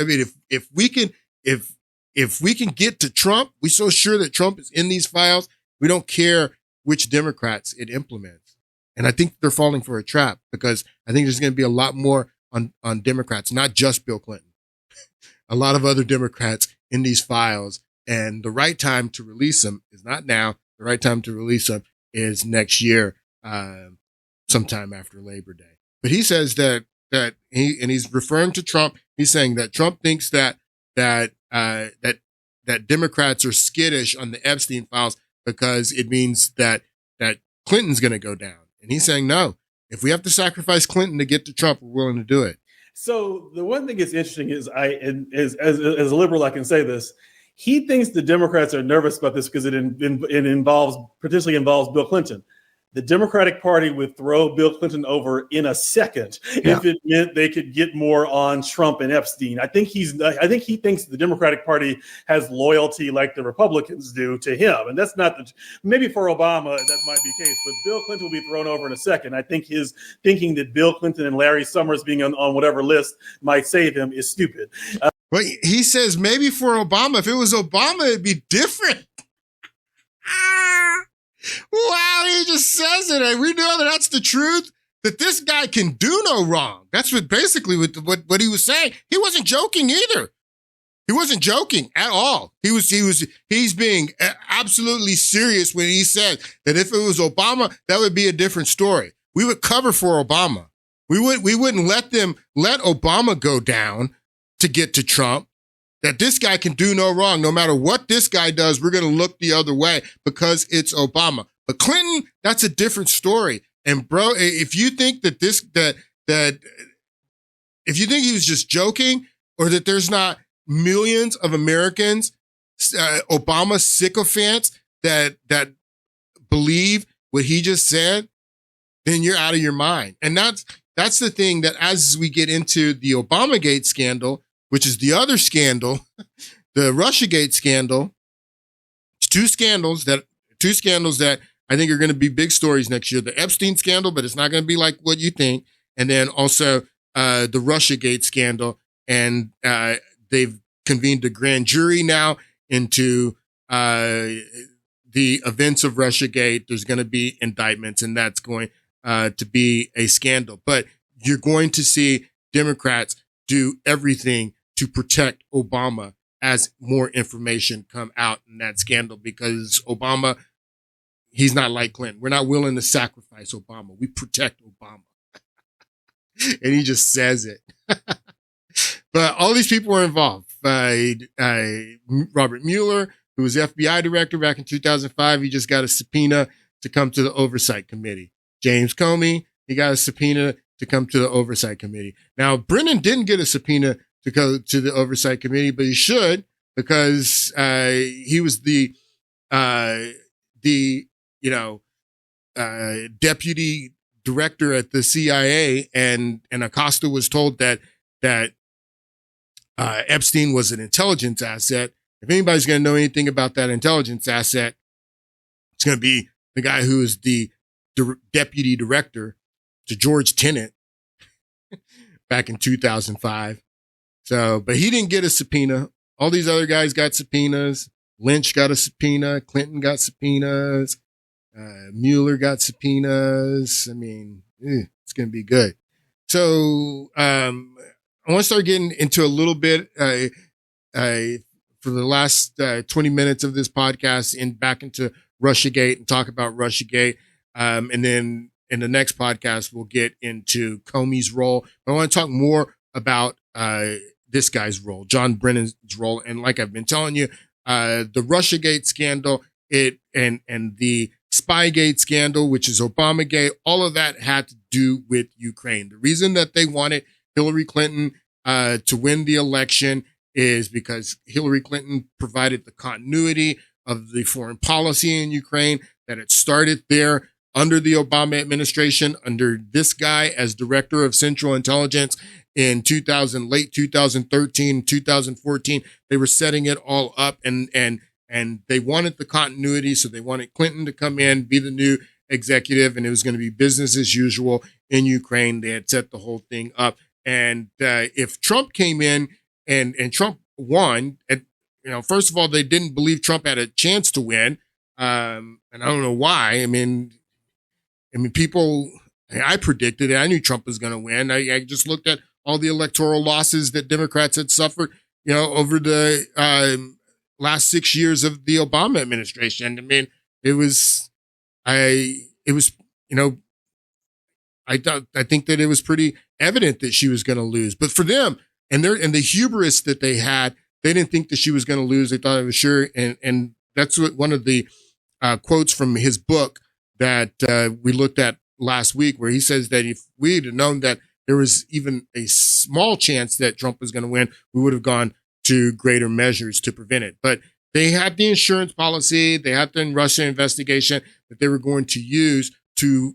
if we can get to Trump, we're so sure that Trump is in these files, we don't care which Democrats it implements. And I think they're falling for a trap because I think there's going to be a lot more on Democrats, not just Bill Clinton, a lot of other Democrats in these files. And the right time to release them is not now. The right time to release them is next year, sometime after Labor Day. But he says that he's referring to Trump. He's saying that Trump thinks that Democrats are skittish on the Epstein files because it means that Clinton's going to go down. And he's saying, no, if we have to sacrifice Clinton to get to Trump, we're willing to do it. So the one thing that's interesting is, as a liberal, I can say this. He thinks the Democrats are nervous about this because it potentially involves Bill Clinton. The Democratic Party would throw Bill Clinton over in a second if it meant they could get more on Trump and Epstein. I think he thinks the Democratic Party has loyalty like the Republicans do to him. And that's not maybe for Obama, that might be the case, but Bill Clinton will be thrown over in a second. I think his thinking that Bill Clinton and Larry Summers being on whatever list might save him is stupid. But he says maybe for Obama, if it was Obama, it'd be different. Wow, he just says it. And we know that that's the truth, that this guy can do no wrong. That's what he was saying. He wasn't joking either. He wasn't joking at all. He's being absolutely serious when he said that if it was Obama, that would be a different story. We would cover for Obama. We wouldn't let Obama go down to get to Trump. That this guy can do no wrong. No matter what this guy does, we're going to look the other way because it's Obama. But Clinton, that's a different story. And bro, if you think that if you think he was just joking, or that there's not millions of Americans, Obama sycophants that believe what he just said, then you're out of your mind. And that's the thing, that as we get into the Obamagate scandal, which is the other scandal, the Russiagate scandal, it's two scandals that I think are going to be big stories next year. The Epstein scandal, but it's not going to be like what you think. And then also the Russiagate scandal. And they've convened a grand jury now into the events of Russiagate. There's going to be indictments, and that's going to be a scandal. But you're going to see Democrats do everything to protect Obama as more information come out in that scandal, because Obama, he's not like Clinton. We're not willing to sacrifice Obama. We protect Obama. And he just says it. But all these people were involved. Robert Mueller, who was FBI director back in 2005, he just got a subpoena to come to the Oversight Committee. James Comey, he got a subpoena to come to the Oversight Committee. Now, Brennan didn't get a subpoena to go to the Oversight Committee, but he should, because he was the deputy director at the CIA, and Acosta was told that Epstein was an intelligence asset. If anybody's going to know anything about that intelligence asset, it's going to be the guy who is the deputy director to George Tenet back in 2005. So, but he didn't get a subpoena. All these other guys got subpoenas. Lynch got a subpoena. Clinton got subpoenas. Mueller got subpoenas. I mean, it's going to be good. So, I want to start getting into a little bit, for the last 20 minutes of this podcast, back into Russiagate and talk about Russiagate. And then in the next podcast, we'll get into Comey's role. But I want to talk more about this guy's role, John Brennan's role. And like I've been telling you, the Russiagate scandal, and the Spygate scandal, which is Obamagate, all of that had to do with Ukraine. The reason that they wanted Hillary Clinton to win the election is because Hillary Clinton provided the continuity of the foreign policy in Ukraine, that it started there under the Obama administration, under this guy as director of Central Intelligence in late 2013, 2014. They were setting it all up, and they wanted the continuity. So they wanted Clinton to come in, be the new executive, and it was going to be business as usual in Ukraine. They had set the whole thing up. And if Trump came in and Trump won, first of all, they didn't believe Trump had a chance to win. And I don't know why. I mean, people, I predicted it. I knew Trump was going to win. I just looked at all the electoral losses that Democrats had suffered, over the last 6 years of the Obama administration. I mean, I think that it was pretty evident that she was going to lose. But for them and the hubris that they had, they didn't think that she was going to lose. They thought it was sure. And that's what one of the quotes from his book that we looked at last week, where he says that if we had known that there was even a small chance that Trump was going to win, we would have gone to greater measures to prevent it. But they had the insurance policy, they had the Russia investigation that they were going to use to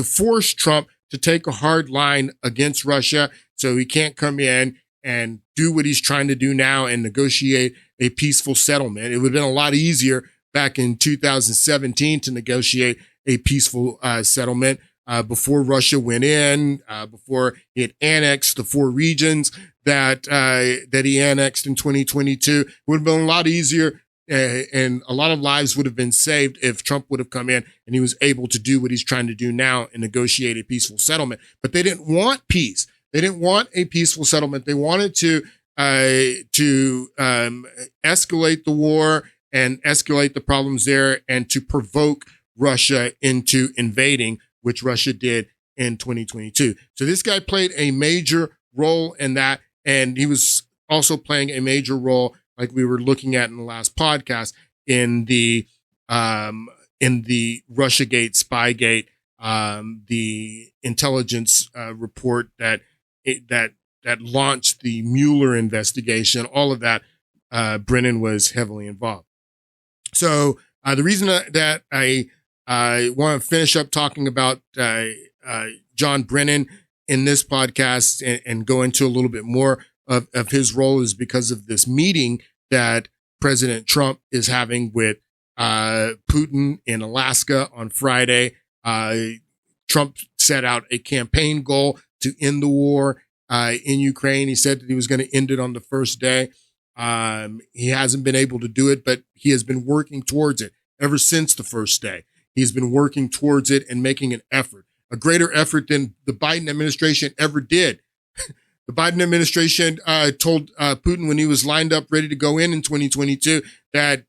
force Trump to take a hard line against Russia, so he can't come in and do what he's trying to do now and negotiate a peaceful settlement. It would have been a lot easier back in 2017 to negotiate a peaceful settlement before Russia went in, before it annexed the 4 regions that he annexed in 2022. It would have been a lot easier and a lot of lives would have been saved if Trump would have come in and he was able to do what he's trying to do now and negotiate a peaceful settlement. But they didn't want peace. They didn't want a peaceful settlement. They wanted to escalate the war and escalate the problems there and to provoke Russia into invading, which Russia did in 2022. So this guy played a major role in that. And he was also playing a major role, like we were looking at in the last podcast, in the Russiagate, Spygate, the intelligence report that launched the Mueller investigation. All of that, Brennan was heavily involved. So the reason that I want to finish up talking about John Brennan in this podcast and go into a little bit more of his role is because of this meeting that President Trump is having with Putin in Alaska on Friday. Trump set out a campaign goal to end the war in Ukraine. He said that he was going to end it on the first day. He hasn't been able to do it, but he has been working towards it ever since the first day. He's been working towards it and making an effort, a greater effort than the Biden administration ever did. The Biden administration told Putin when he was lined up ready to go in 2022 that,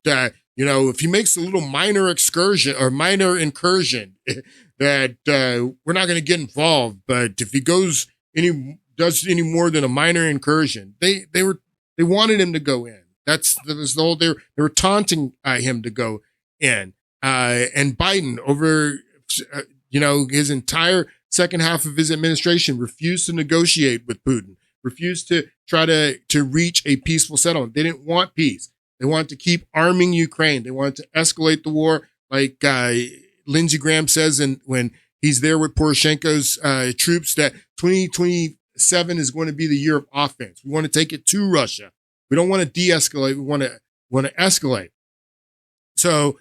if he makes a little minor incursion, that we're not going to get involved. But if he does any more than a minor incursion, they wanted him to go in. That was the whole, they were taunting him to go in. And Biden, over his entire second half of his administration, refused to negotiate with Putin, refused to try to reach a peaceful settlement. They didn't want peace. They wanted to keep arming Ukraine. They wanted to escalate the war, like Lindsey Graham says, and when he's there with Poroshenko's troops, that 2027 is going to be the year of offense. We want to take it to Russia. We don't want to de-escalate. We want to escalate. So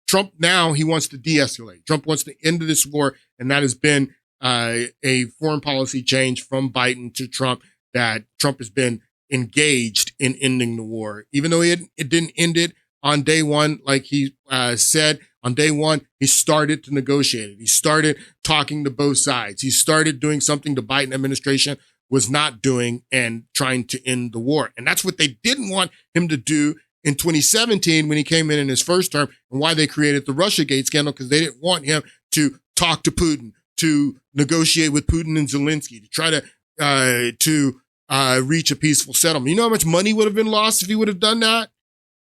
Trump now, he wants to de-escalate. Trump wants to end this war, and that has been a foreign policy change from Biden to Trump, that Trump has been engaged in ending the war. Even though it didn't end it on day one, like he said, on day one, he started to negotiate it. He started talking to both sides. He started doing something the Biden administration was not doing and trying to end the war. And that's what they didn't want him to do in 2017 when he came in his first term, and why they created the Russiagate scandal, because they didn't want him to talk to Putin, to negotiate with Putin and Zelensky, to try to reach a peaceful settlement. You know how much money would have been lost if he would have done that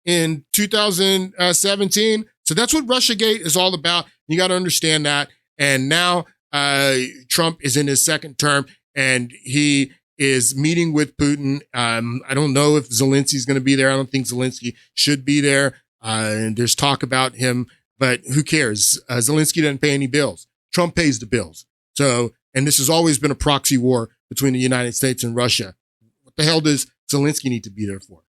in 2017? So that's what Russiagate is all about. You got to understand that. And now Trump is in his second term, and he is meeting with Putin. I don't know if Zelensky's going to be there. I don't think Zelensky should be there. And there's talk about him, but who cares? Zelensky doesn't pay any bills. Trump pays the bills. So, and this has always been a proxy war between the United States and Russia. What the hell does Zelensky need to be there for?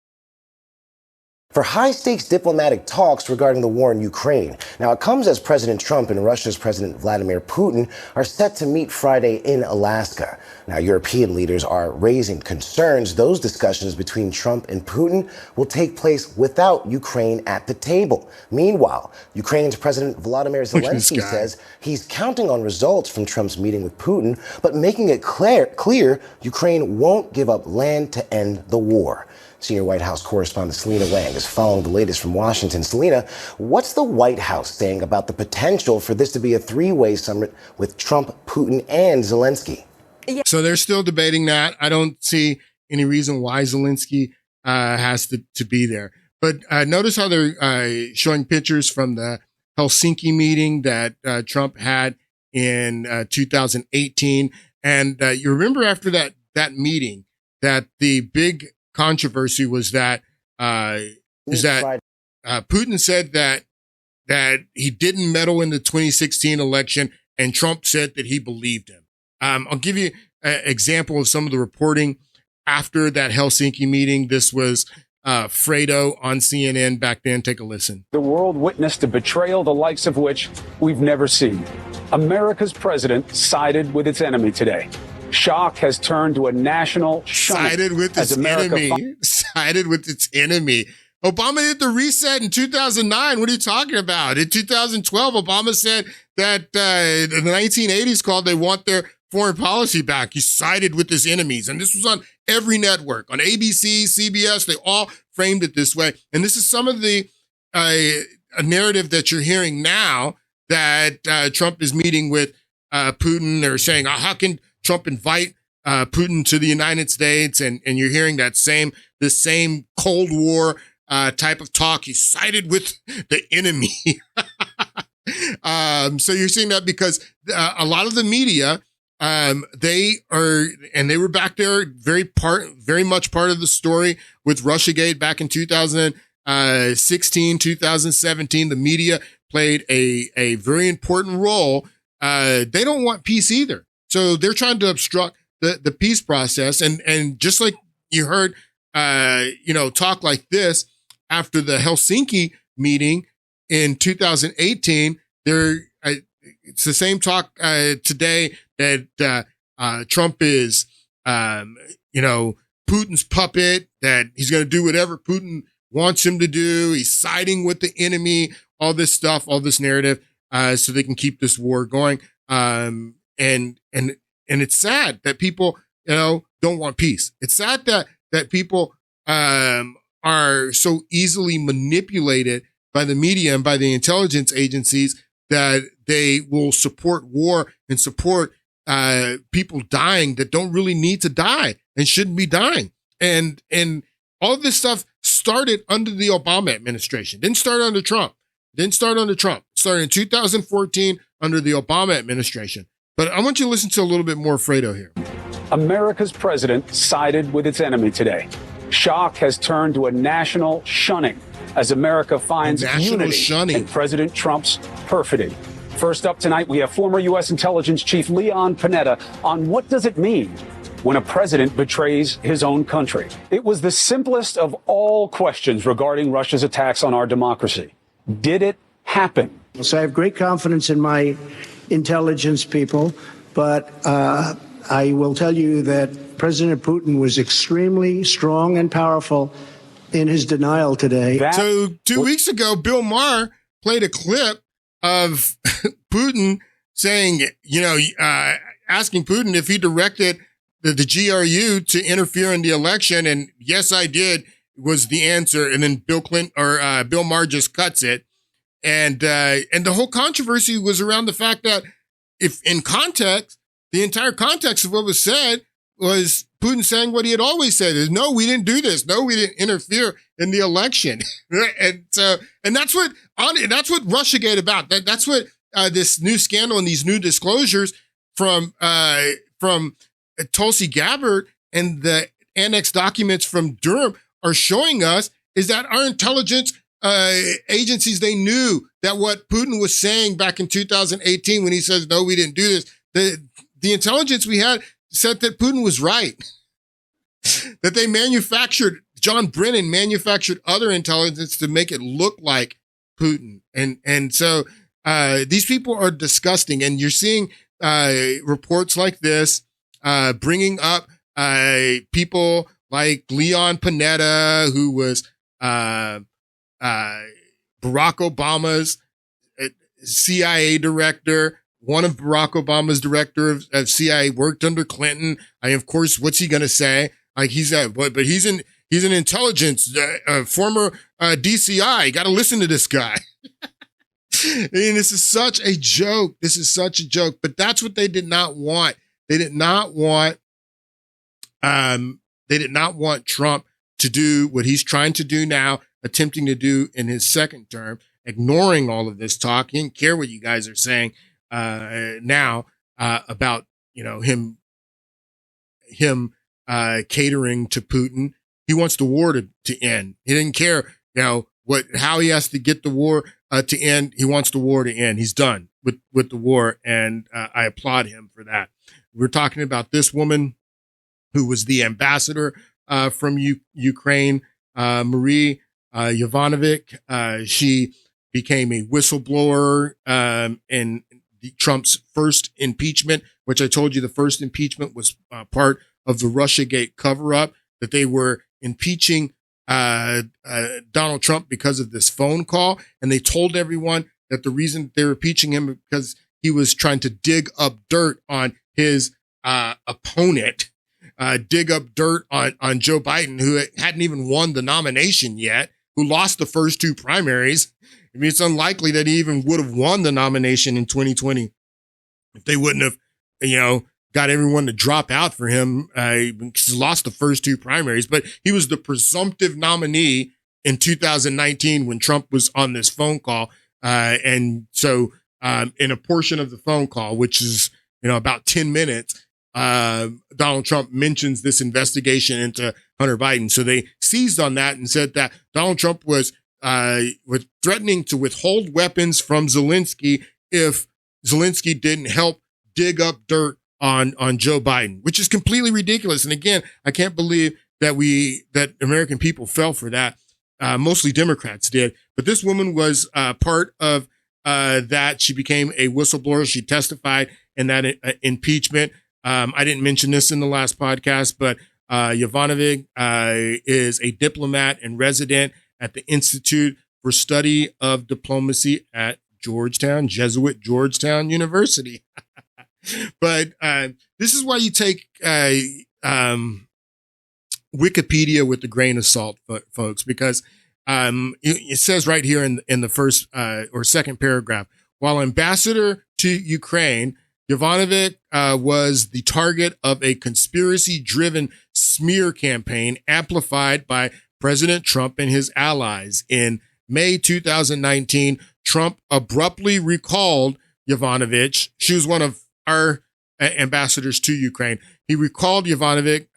For high-stakes diplomatic talks regarding the war in Ukraine. Now, it comes as President Trump and Russia's President Vladimir Putin are set to meet Friday in Alaska. Now, European leaders are raising concerns those discussions between Trump and Putin will take place without Ukraine at the table. Meanwhile, Ukraine's President Volodymyr Zelensky says he's counting on results from Trump's meeting with Putin, but making it clear Ukraine won't give up land to end the war. Senior White House correspondent Selena Wang is following the latest from Washington. Selena, what's the White House saying about the potential for this to be a three-way summit with Trump, Putin, and Zelensky? So they're still debating that. I don't see any reason why Zelensky has to be there. But notice how they're showing pictures from the Helsinki meeting that Trump had in 2018. And you remember after that meeting that the big controversy was that Putin said that he didn't meddle in the 2016 election, and Trump said that he believed him. I'll give you an example of some of the reporting after that Helsinki meeting. This was Fredo on CNN back then. Take a listen. The world witnessed a betrayal the likes of which we've never seen. America's president sided with its enemy today. Shock has turned to a national shunning. Sided with its enemy. Sided with its enemy. Obama did the reset in 2009. What are you talking about? In 2012, Obama said that the 1980s called they want their foreign policy back. He sided with his enemies. And this was on every network, on ABC, CBS. They all framed it this way. And this is some of the a narrative that you're hearing now that Trump is meeting with Putin. They're saying, how can Trump invite Putin to the United States? And you're hearing that the same Cold War type of talk. He sided with the enemy. So you're seeing that because a lot of the media, they were back there very much part of the story with Russiagate back in 2016, 2017. The media played a very important role. They don't want peace either. So they're trying to obstruct the peace process. And just like you heard, talk like this after the Helsinki meeting in 2018, it's the same talk today that Trump is, Putin's puppet, that he's going to do whatever Putin wants him to do. He's siding with the enemy, all this stuff, all this narrative, so they can keep this war going. And it's sad that people, don't want peace. It's sad that people, are so easily manipulated by the media and by the intelligence agencies that they will support war and support people dying that don't really need to die and shouldn't be dying. And all of this stuff started under the Obama administration. Didn't start under Trump. It started in 2014 under the Obama administration. But I want you to listen to a little bit more Fredo here. America's president sided with its enemy today. Shock has turned to a national shunning as America finds unity in President Trump's perfidy. First up tonight, we have former U.S. intelligence chief Leon Panetta on what does it mean when a president betrays his own country. It was the simplest of all questions regarding Russia's attacks on our democracy. Did it happen? So I have great confidence in my intelligence people, but I will tell you that President Putin was extremely strong and powerful in his denial today. So 2 weeks ago, Bill Maher played a clip of Putin saying, asking Putin if he directed the GRU to interfere in the election. And yes, I did was the answer. And then Bill Maher just cuts it. And the whole controversy was around the fact that if in context, the entire context of what was said was Putin saying what he had always said is, no, we didn't do this. No, we didn't interfere in the election. and that's what Russiagate about. That's what this new scandal and these new disclosures from Tulsi Gabbard and the annex documents from Durham are showing us is that our intelligence agencies, they knew that what Putin was saying back in 2018 when he says, no, we didn't do this. The intelligence we had said that Putin was right, that they John Brennan manufactured other intelligence to make it look like Putin. And so these people are disgusting. And you're seeing reports like this bringing up people like Leon Panetta, who was Barack Obama's CIA director. One of Barack Obama's director of CIA worked under Clinton. Of course, what's he going to say? Like he's an intelligence, former DCI. You got to listen to this guy. And this is such a joke. But that's what they did not want. They did not want Trump to do what he's trying to do now, attempting to do in his second term, ignoring all of this talk. He didn't care what you guys are saying now about him catering to Putin. He wants the war to end. He didn't care how he has to get the war to end. He wants the war to end. He's done with the war, and I applaud him for that. We're talking about this woman who was the ambassador from Ukraine, Marie Yovanovitch. She became a whistleblower in Trump's first impeachment, which I told you the first impeachment was part of the Russiagate cover-up, that they were impeaching Donald Trump because of this phone call. And they told everyone that the reason they were impeaching him because he was trying to dig up dirt on his opponent, dig up dirt on Joe Biden, who hadn't even won the nomination yet, who lost the first two primaries. I mean, it's unlikely that he even would have won the nomination in 2020 if they wouldn't have, got everyone to drop out for him. Because he lost the first two primaries, but he was the presumptive nominee in 2019 when Trump was on this phone call. And so in a portion of the phone call, which is, about 10 minutes, Donald Trump mentions this investigation into Hunter Biden. So they seized on that and said that Donald Trump was threatening to withhold weapons from Zelensky if Zelensky didn't help dig up dirt on Joe Biden, which is completely ridiculous. And again, I can't believe that American people fell for that. Mostly Democrats did. But this woman was part of that. She became a whistleblower. She testified in that impeachment. I didn't mention this in the last podcast, but Yovanovitch is a diplomat and resident at the Institute for Study of Diplomacy at Jesuit Georgetown University. But this is why you take Wikipedia with a grain of salt, folks, because it says right here in the first or second paragraph, while ambassador to Ukraine, Yovanovitch was the target of a conspiracy-driven smear campaign amplified by President Trump and his allies. In May 2019, Trump abruptly recalled Yovanovitch. She was one of our ambassadors to Ukraine. He recalled Yovanovitch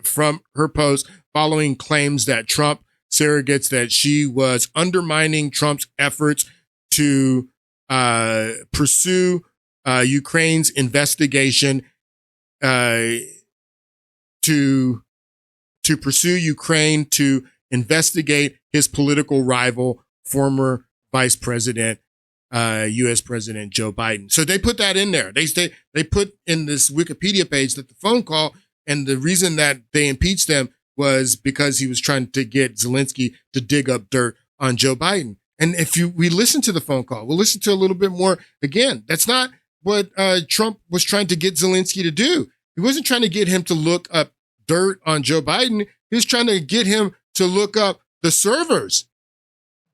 from her post following claims that Trump surrogates that she was undermining Trump's efforts to pursue Ukraine's investigation to pursue Ukraine to investigate his political rival, former Vice President, U.S. President Joe Biden. So they put that in there. They put in this Wikipedia page that the phone call and the reason that they impeached them was because he was trying to get Zelensky to dig up dirt on Joe Biden. And if we listen to the phone call, we'll listen to a little bit more. Again, that's not what Trump was trying to get Zelensky to do. He wasn't trying to get him to look up dirt on Joe Biden. He was trying to get him to look up the servers,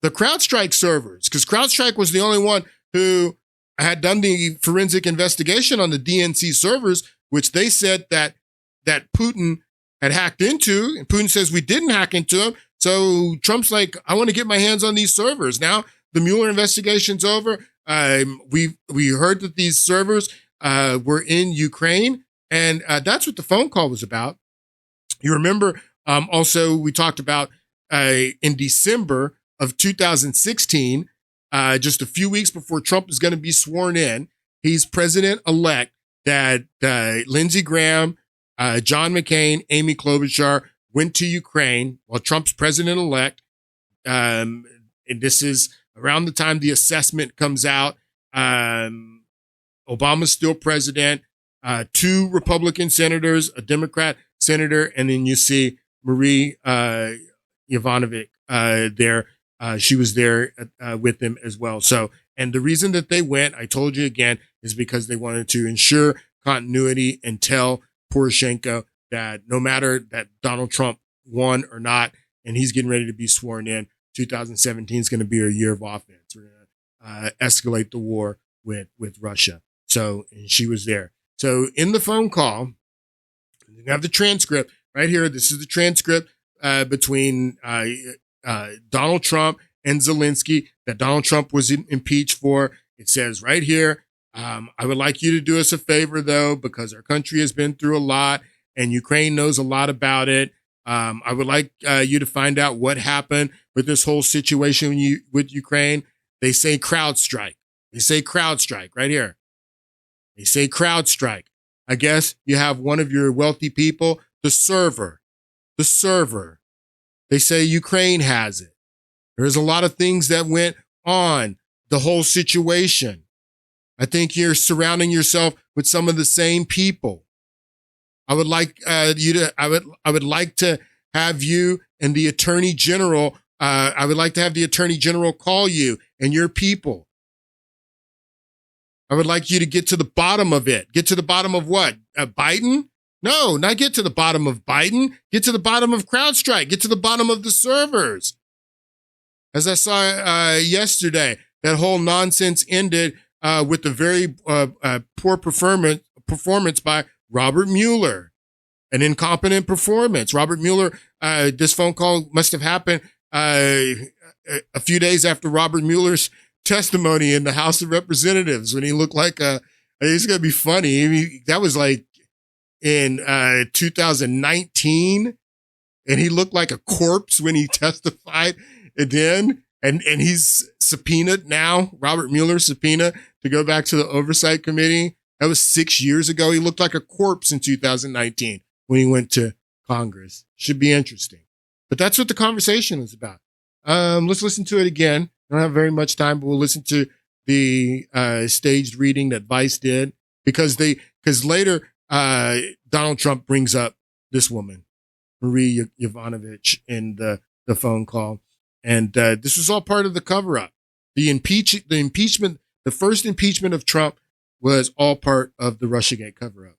the CrowdStrike servers, because CrowdStrike was the only one who had done the forensic investigation on the DNC servers, which they said that Putin had hacked into. And Putin says we didn't hack into them. So Trump's like, I want to get my hands on these servers. Now the Mueller investigation's over. We heard that these servers were in Ukraine, and that's what the phone call was about. You remember also we talked about in December of 2016, just a few weeks before Trump is going to be sworn in, he's president-elect, that Lindsey Graham, John McCain, Amy Klobuchar went to Ukraine while Trump's president-elect. And this is around the time the assessment comes out. Obama's still president, two Republican senators, a Democrat senator, and then you see Marie Yovanovitch there. She was there with them as well. So, and the reason that they went, I told you again, is because they wanted to ensure continuity and tell Poroshenko that no matter that Donald Trump won or not, and he's getting ready to be sworn in, 2017 is going to be a year of offense. We're going to escalate the war with Russia. So, and she was there. So in the phone call, you have the transcript right here. This is the transcript between Donald Trump and Zelensky that Donald Trump was impeached for. It says right here, I would like you to do us a favor, though, because our country has been through a lot and Ukraine knows a lot about it. I would like you to find out what happened with this whole situation with Ukraine. They say CrowdStrike. They say CrowdStrike right here. They say CrowdStrike. I guess you have one of your wealthy people, the server. They say Ukraine has it. There's a lot of things that went on, the whole situation. I think you're surrounding yourself with some of the same people. I would like I would like to have you and the attorney general, I would like to have the attorney general call you and your people. I would like you to get to the bottom of it. Get to the bottom of what? Biden? No, not get to the bottom of Biden. Get to the bottom of CrowdStrike. Get to the bottom of the servers. As I saw yesterday, that whole nonsense ended with the very poor performance by Robert Mueller. An incompetent performance. Robert Mueller, this phone call must have happened a few days after Robert Mueller's testimony in the House of Representatives when he looked like it's going to be funny. I mean, that was like in 2019, and he looked like a corpse when he testified. And then, and he's subpoenaed now, Robert Mueller subpoena to go back to the Oversight Committee. That was 6 years ago. He looked like a corpse in 2019 when he went to Congress. Should be interesting. But that's what the conversation was about. Let's listen to it again. I don't have very much time, but we'll listen to the staged reading that Vice did because later Donald Trump brings up this woman, Marie Yovanovitch, in the phone call. And this was all part of the cover-up. The impeachment, the first impeachment of Trump was all part of the Russiagate cover-up.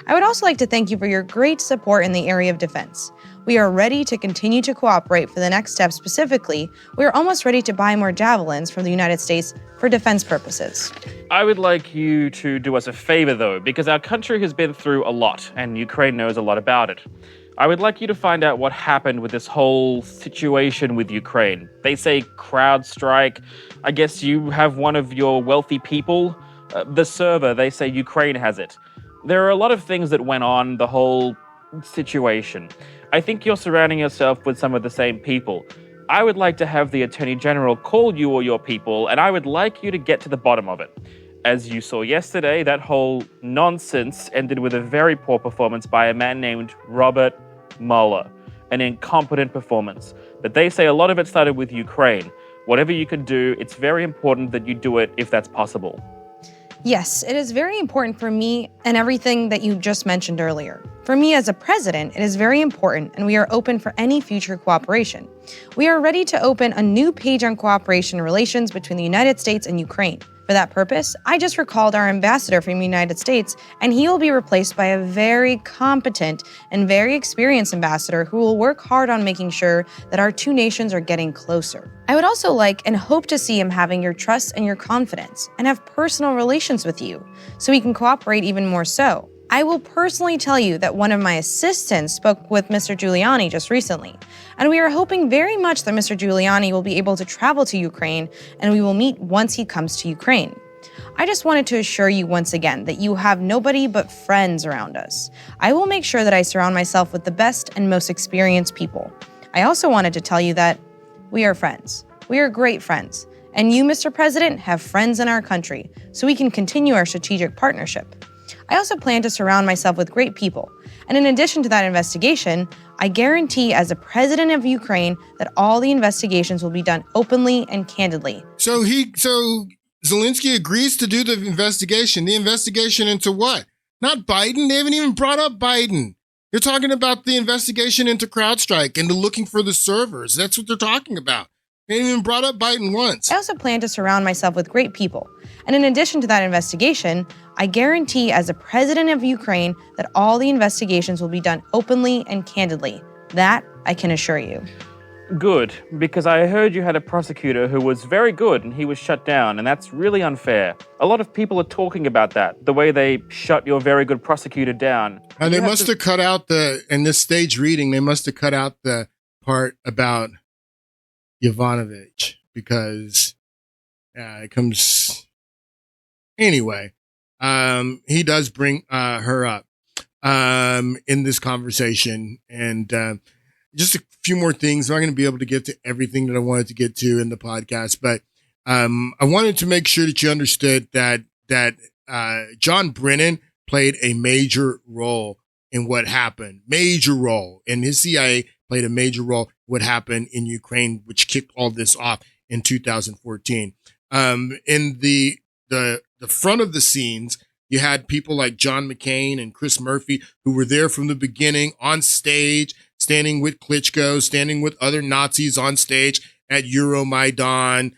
I would also like to thank you for your great support in the area of defense. We are ready to continue to cooperate for the next step. Specifically, we are almost ready to buy more javelins from the United States for defense purposes. I would like you to do us a favor, though, because our country has been through a lot, and Ukraine knows a lot about it. I would like you to find out what happened with this whole situation with Ukraine. They say CrowdStrike. I guess you have one of your wealthy people. The server, they say Ukraine has it. There are a lot of things that went on, the whole situation. I think you're surrounding yourself with some of the same people. I would like to have the Attorney General call you or your people, and I would like you to get to the bottom of it. As you saw yesterday, that whole nonsense ended with a very poor performance by a man named Robert Mueller, an incompetent performance. But they say a lot of it started with Ukraine. Whatever you can do, it's very important that you do it if that's possible. Yes, it is very important for me and everything that you just mentioned earlier. For me as a president, it is very important, and we are open for any future cooperation. We are ready to open a new page on cooperation and relations between the United States and Ukraine. For that purpose, I just recalled our ambassador from the United States, and he will be replaced by a very competent and very experienced ambassador who will work hard on making sure that our two nations are getting closer. I would also like and hope to see him having your trust and your confidence and have personal relations with you, so he can cooperate even more so. I will personally tell you that one of my assistants spoke with Mr. Giuliani just recently, and we are hoping very much that Mr. Giuliani will be able to travel to Ukraine, and we will meet once he comes to Ukraine. I just wanted to assure you once again that you have nobody but friends around us. I will make sure that I surround myself with the best and most experienced people. I also wanted to tell you that we are friends. We are great friends. And you, Mr. President, have friends in our country, so we can continue our strategic partnership. I also plan to surround myself with great people. And in addition to that investigation, I guarantee as a president of Ukraine that all the investigations will be done openly and candidly. So Zelensky agrees to do the investigation. The investigation into what? Not Biden. They haven't even brought up Biden. They're talking about the investigation into CrowdStrike and the looking for the servers. That's what they're talking about. They haven't even brought up Biden once. I also plan to surround myself with great people. And in addition to that investigation, I guarantee as a president of Ukraine that all the investigations will be done openly and candidly. That I can assure you. Good, because I heard you had a prosecutor who was very good and he was shut down, and that's really unfair. A lot of people are talking about that, the way they shut your very good prosecutor down. And they must have cut out in this stage reading, they must have cut out the part about Yovanovitch because it comes anyway. He does bring her up in this conversation, and just a few more things. I'm not going to be able to get to everything that I wanted to get to in the podcast, but I wanted to make sure that you understood that John Brennan played a major role in what happened. Major role, and his CIA played a major role in what happened in Ukraine, which kicked all this off in 2014. In the front of the scenes, you had people like John McCain and Chris Murphy who were there from the beginning on stage standing with Klitschko, standing with other Nazis on stage at Euromaidan.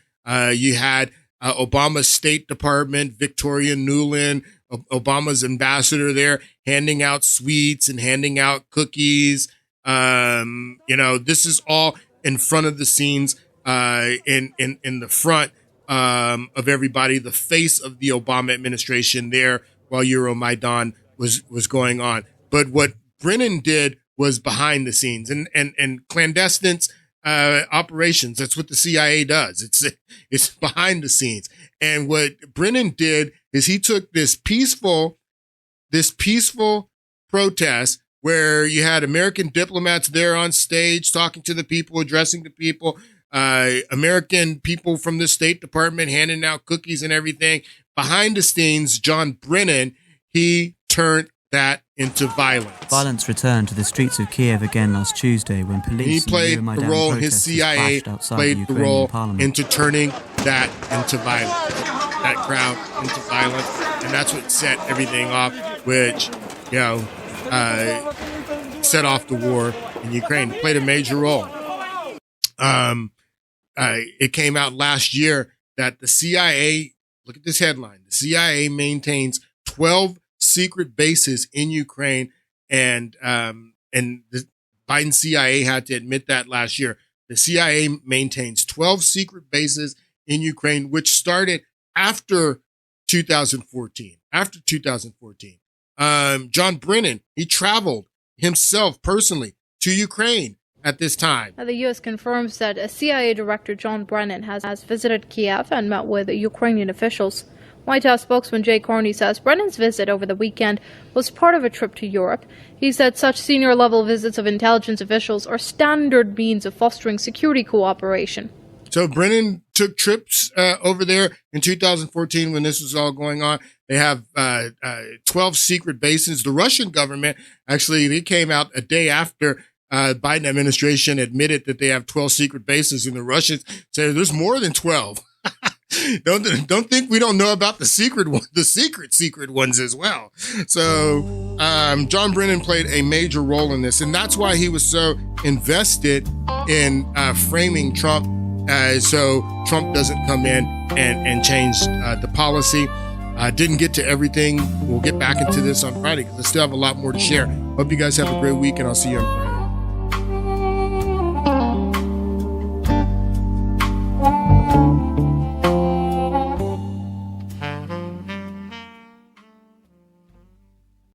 You had Obama's State Department, Victoria Nuland, Obama's ambassador there, handing out sweets and handing out cookies. This is all in front of the scenes, in the front of everybody, the face of the Obama administration there while Euromaidan was going on. But what Brennan did was behind the scenes and clandestine operations. That's what the CIA does. It's behind the scenes. And what Brennan did is he took this peaceful protest where you had American diplomats there on stage talking to the people, addressing the people, American people from the State Department handing out cookies and everything. Behind the scenes, John Brennan, he turned that into violence. Violence returned to the streets of Kiev again last Tuesday when police he played and the role, his CIA played the role into turning that into violence, that crowd into violence. And that's what set everything off, which, set off the war in Ukraine. It played a major role. It came out last year that the CIA, look at this headline, the CIA maintains 12 secret bases in Ukraine, and the Biden CIA had to admit that last year. The CIA maintains 12 secret bases in Ukraine, which started after 2014. John Brennan, he traveled himself personally to Ukraine at this time. The U.S. confirms that CIA Director John Brennan has visited Kiev and met with Ukrainian officials. White House spokesman Jay Carney says Brennan's visit over the weekend was part of a trip to Europe. He said such senior-level visits of intelligence officials are standard means of fostering security cooperation. So Brennan took trips over there in 2014 when this was all going on. They have 12 secret bases. The Russian government, actually, they came out a day after Biden administration admitted that they have 12 secret bases, and the Russians said there's more than 12. Don't think we don't know about the secret ones as well. So John Brennan played a major role in this, and that's why he was so invested in framing Trump, so Trump doesn't come in and change the policy. Didn't get to everything. We'll get back into this on Friday because I still have a lot more to share. Hope you guys have a great week, and I'll see you on Friday.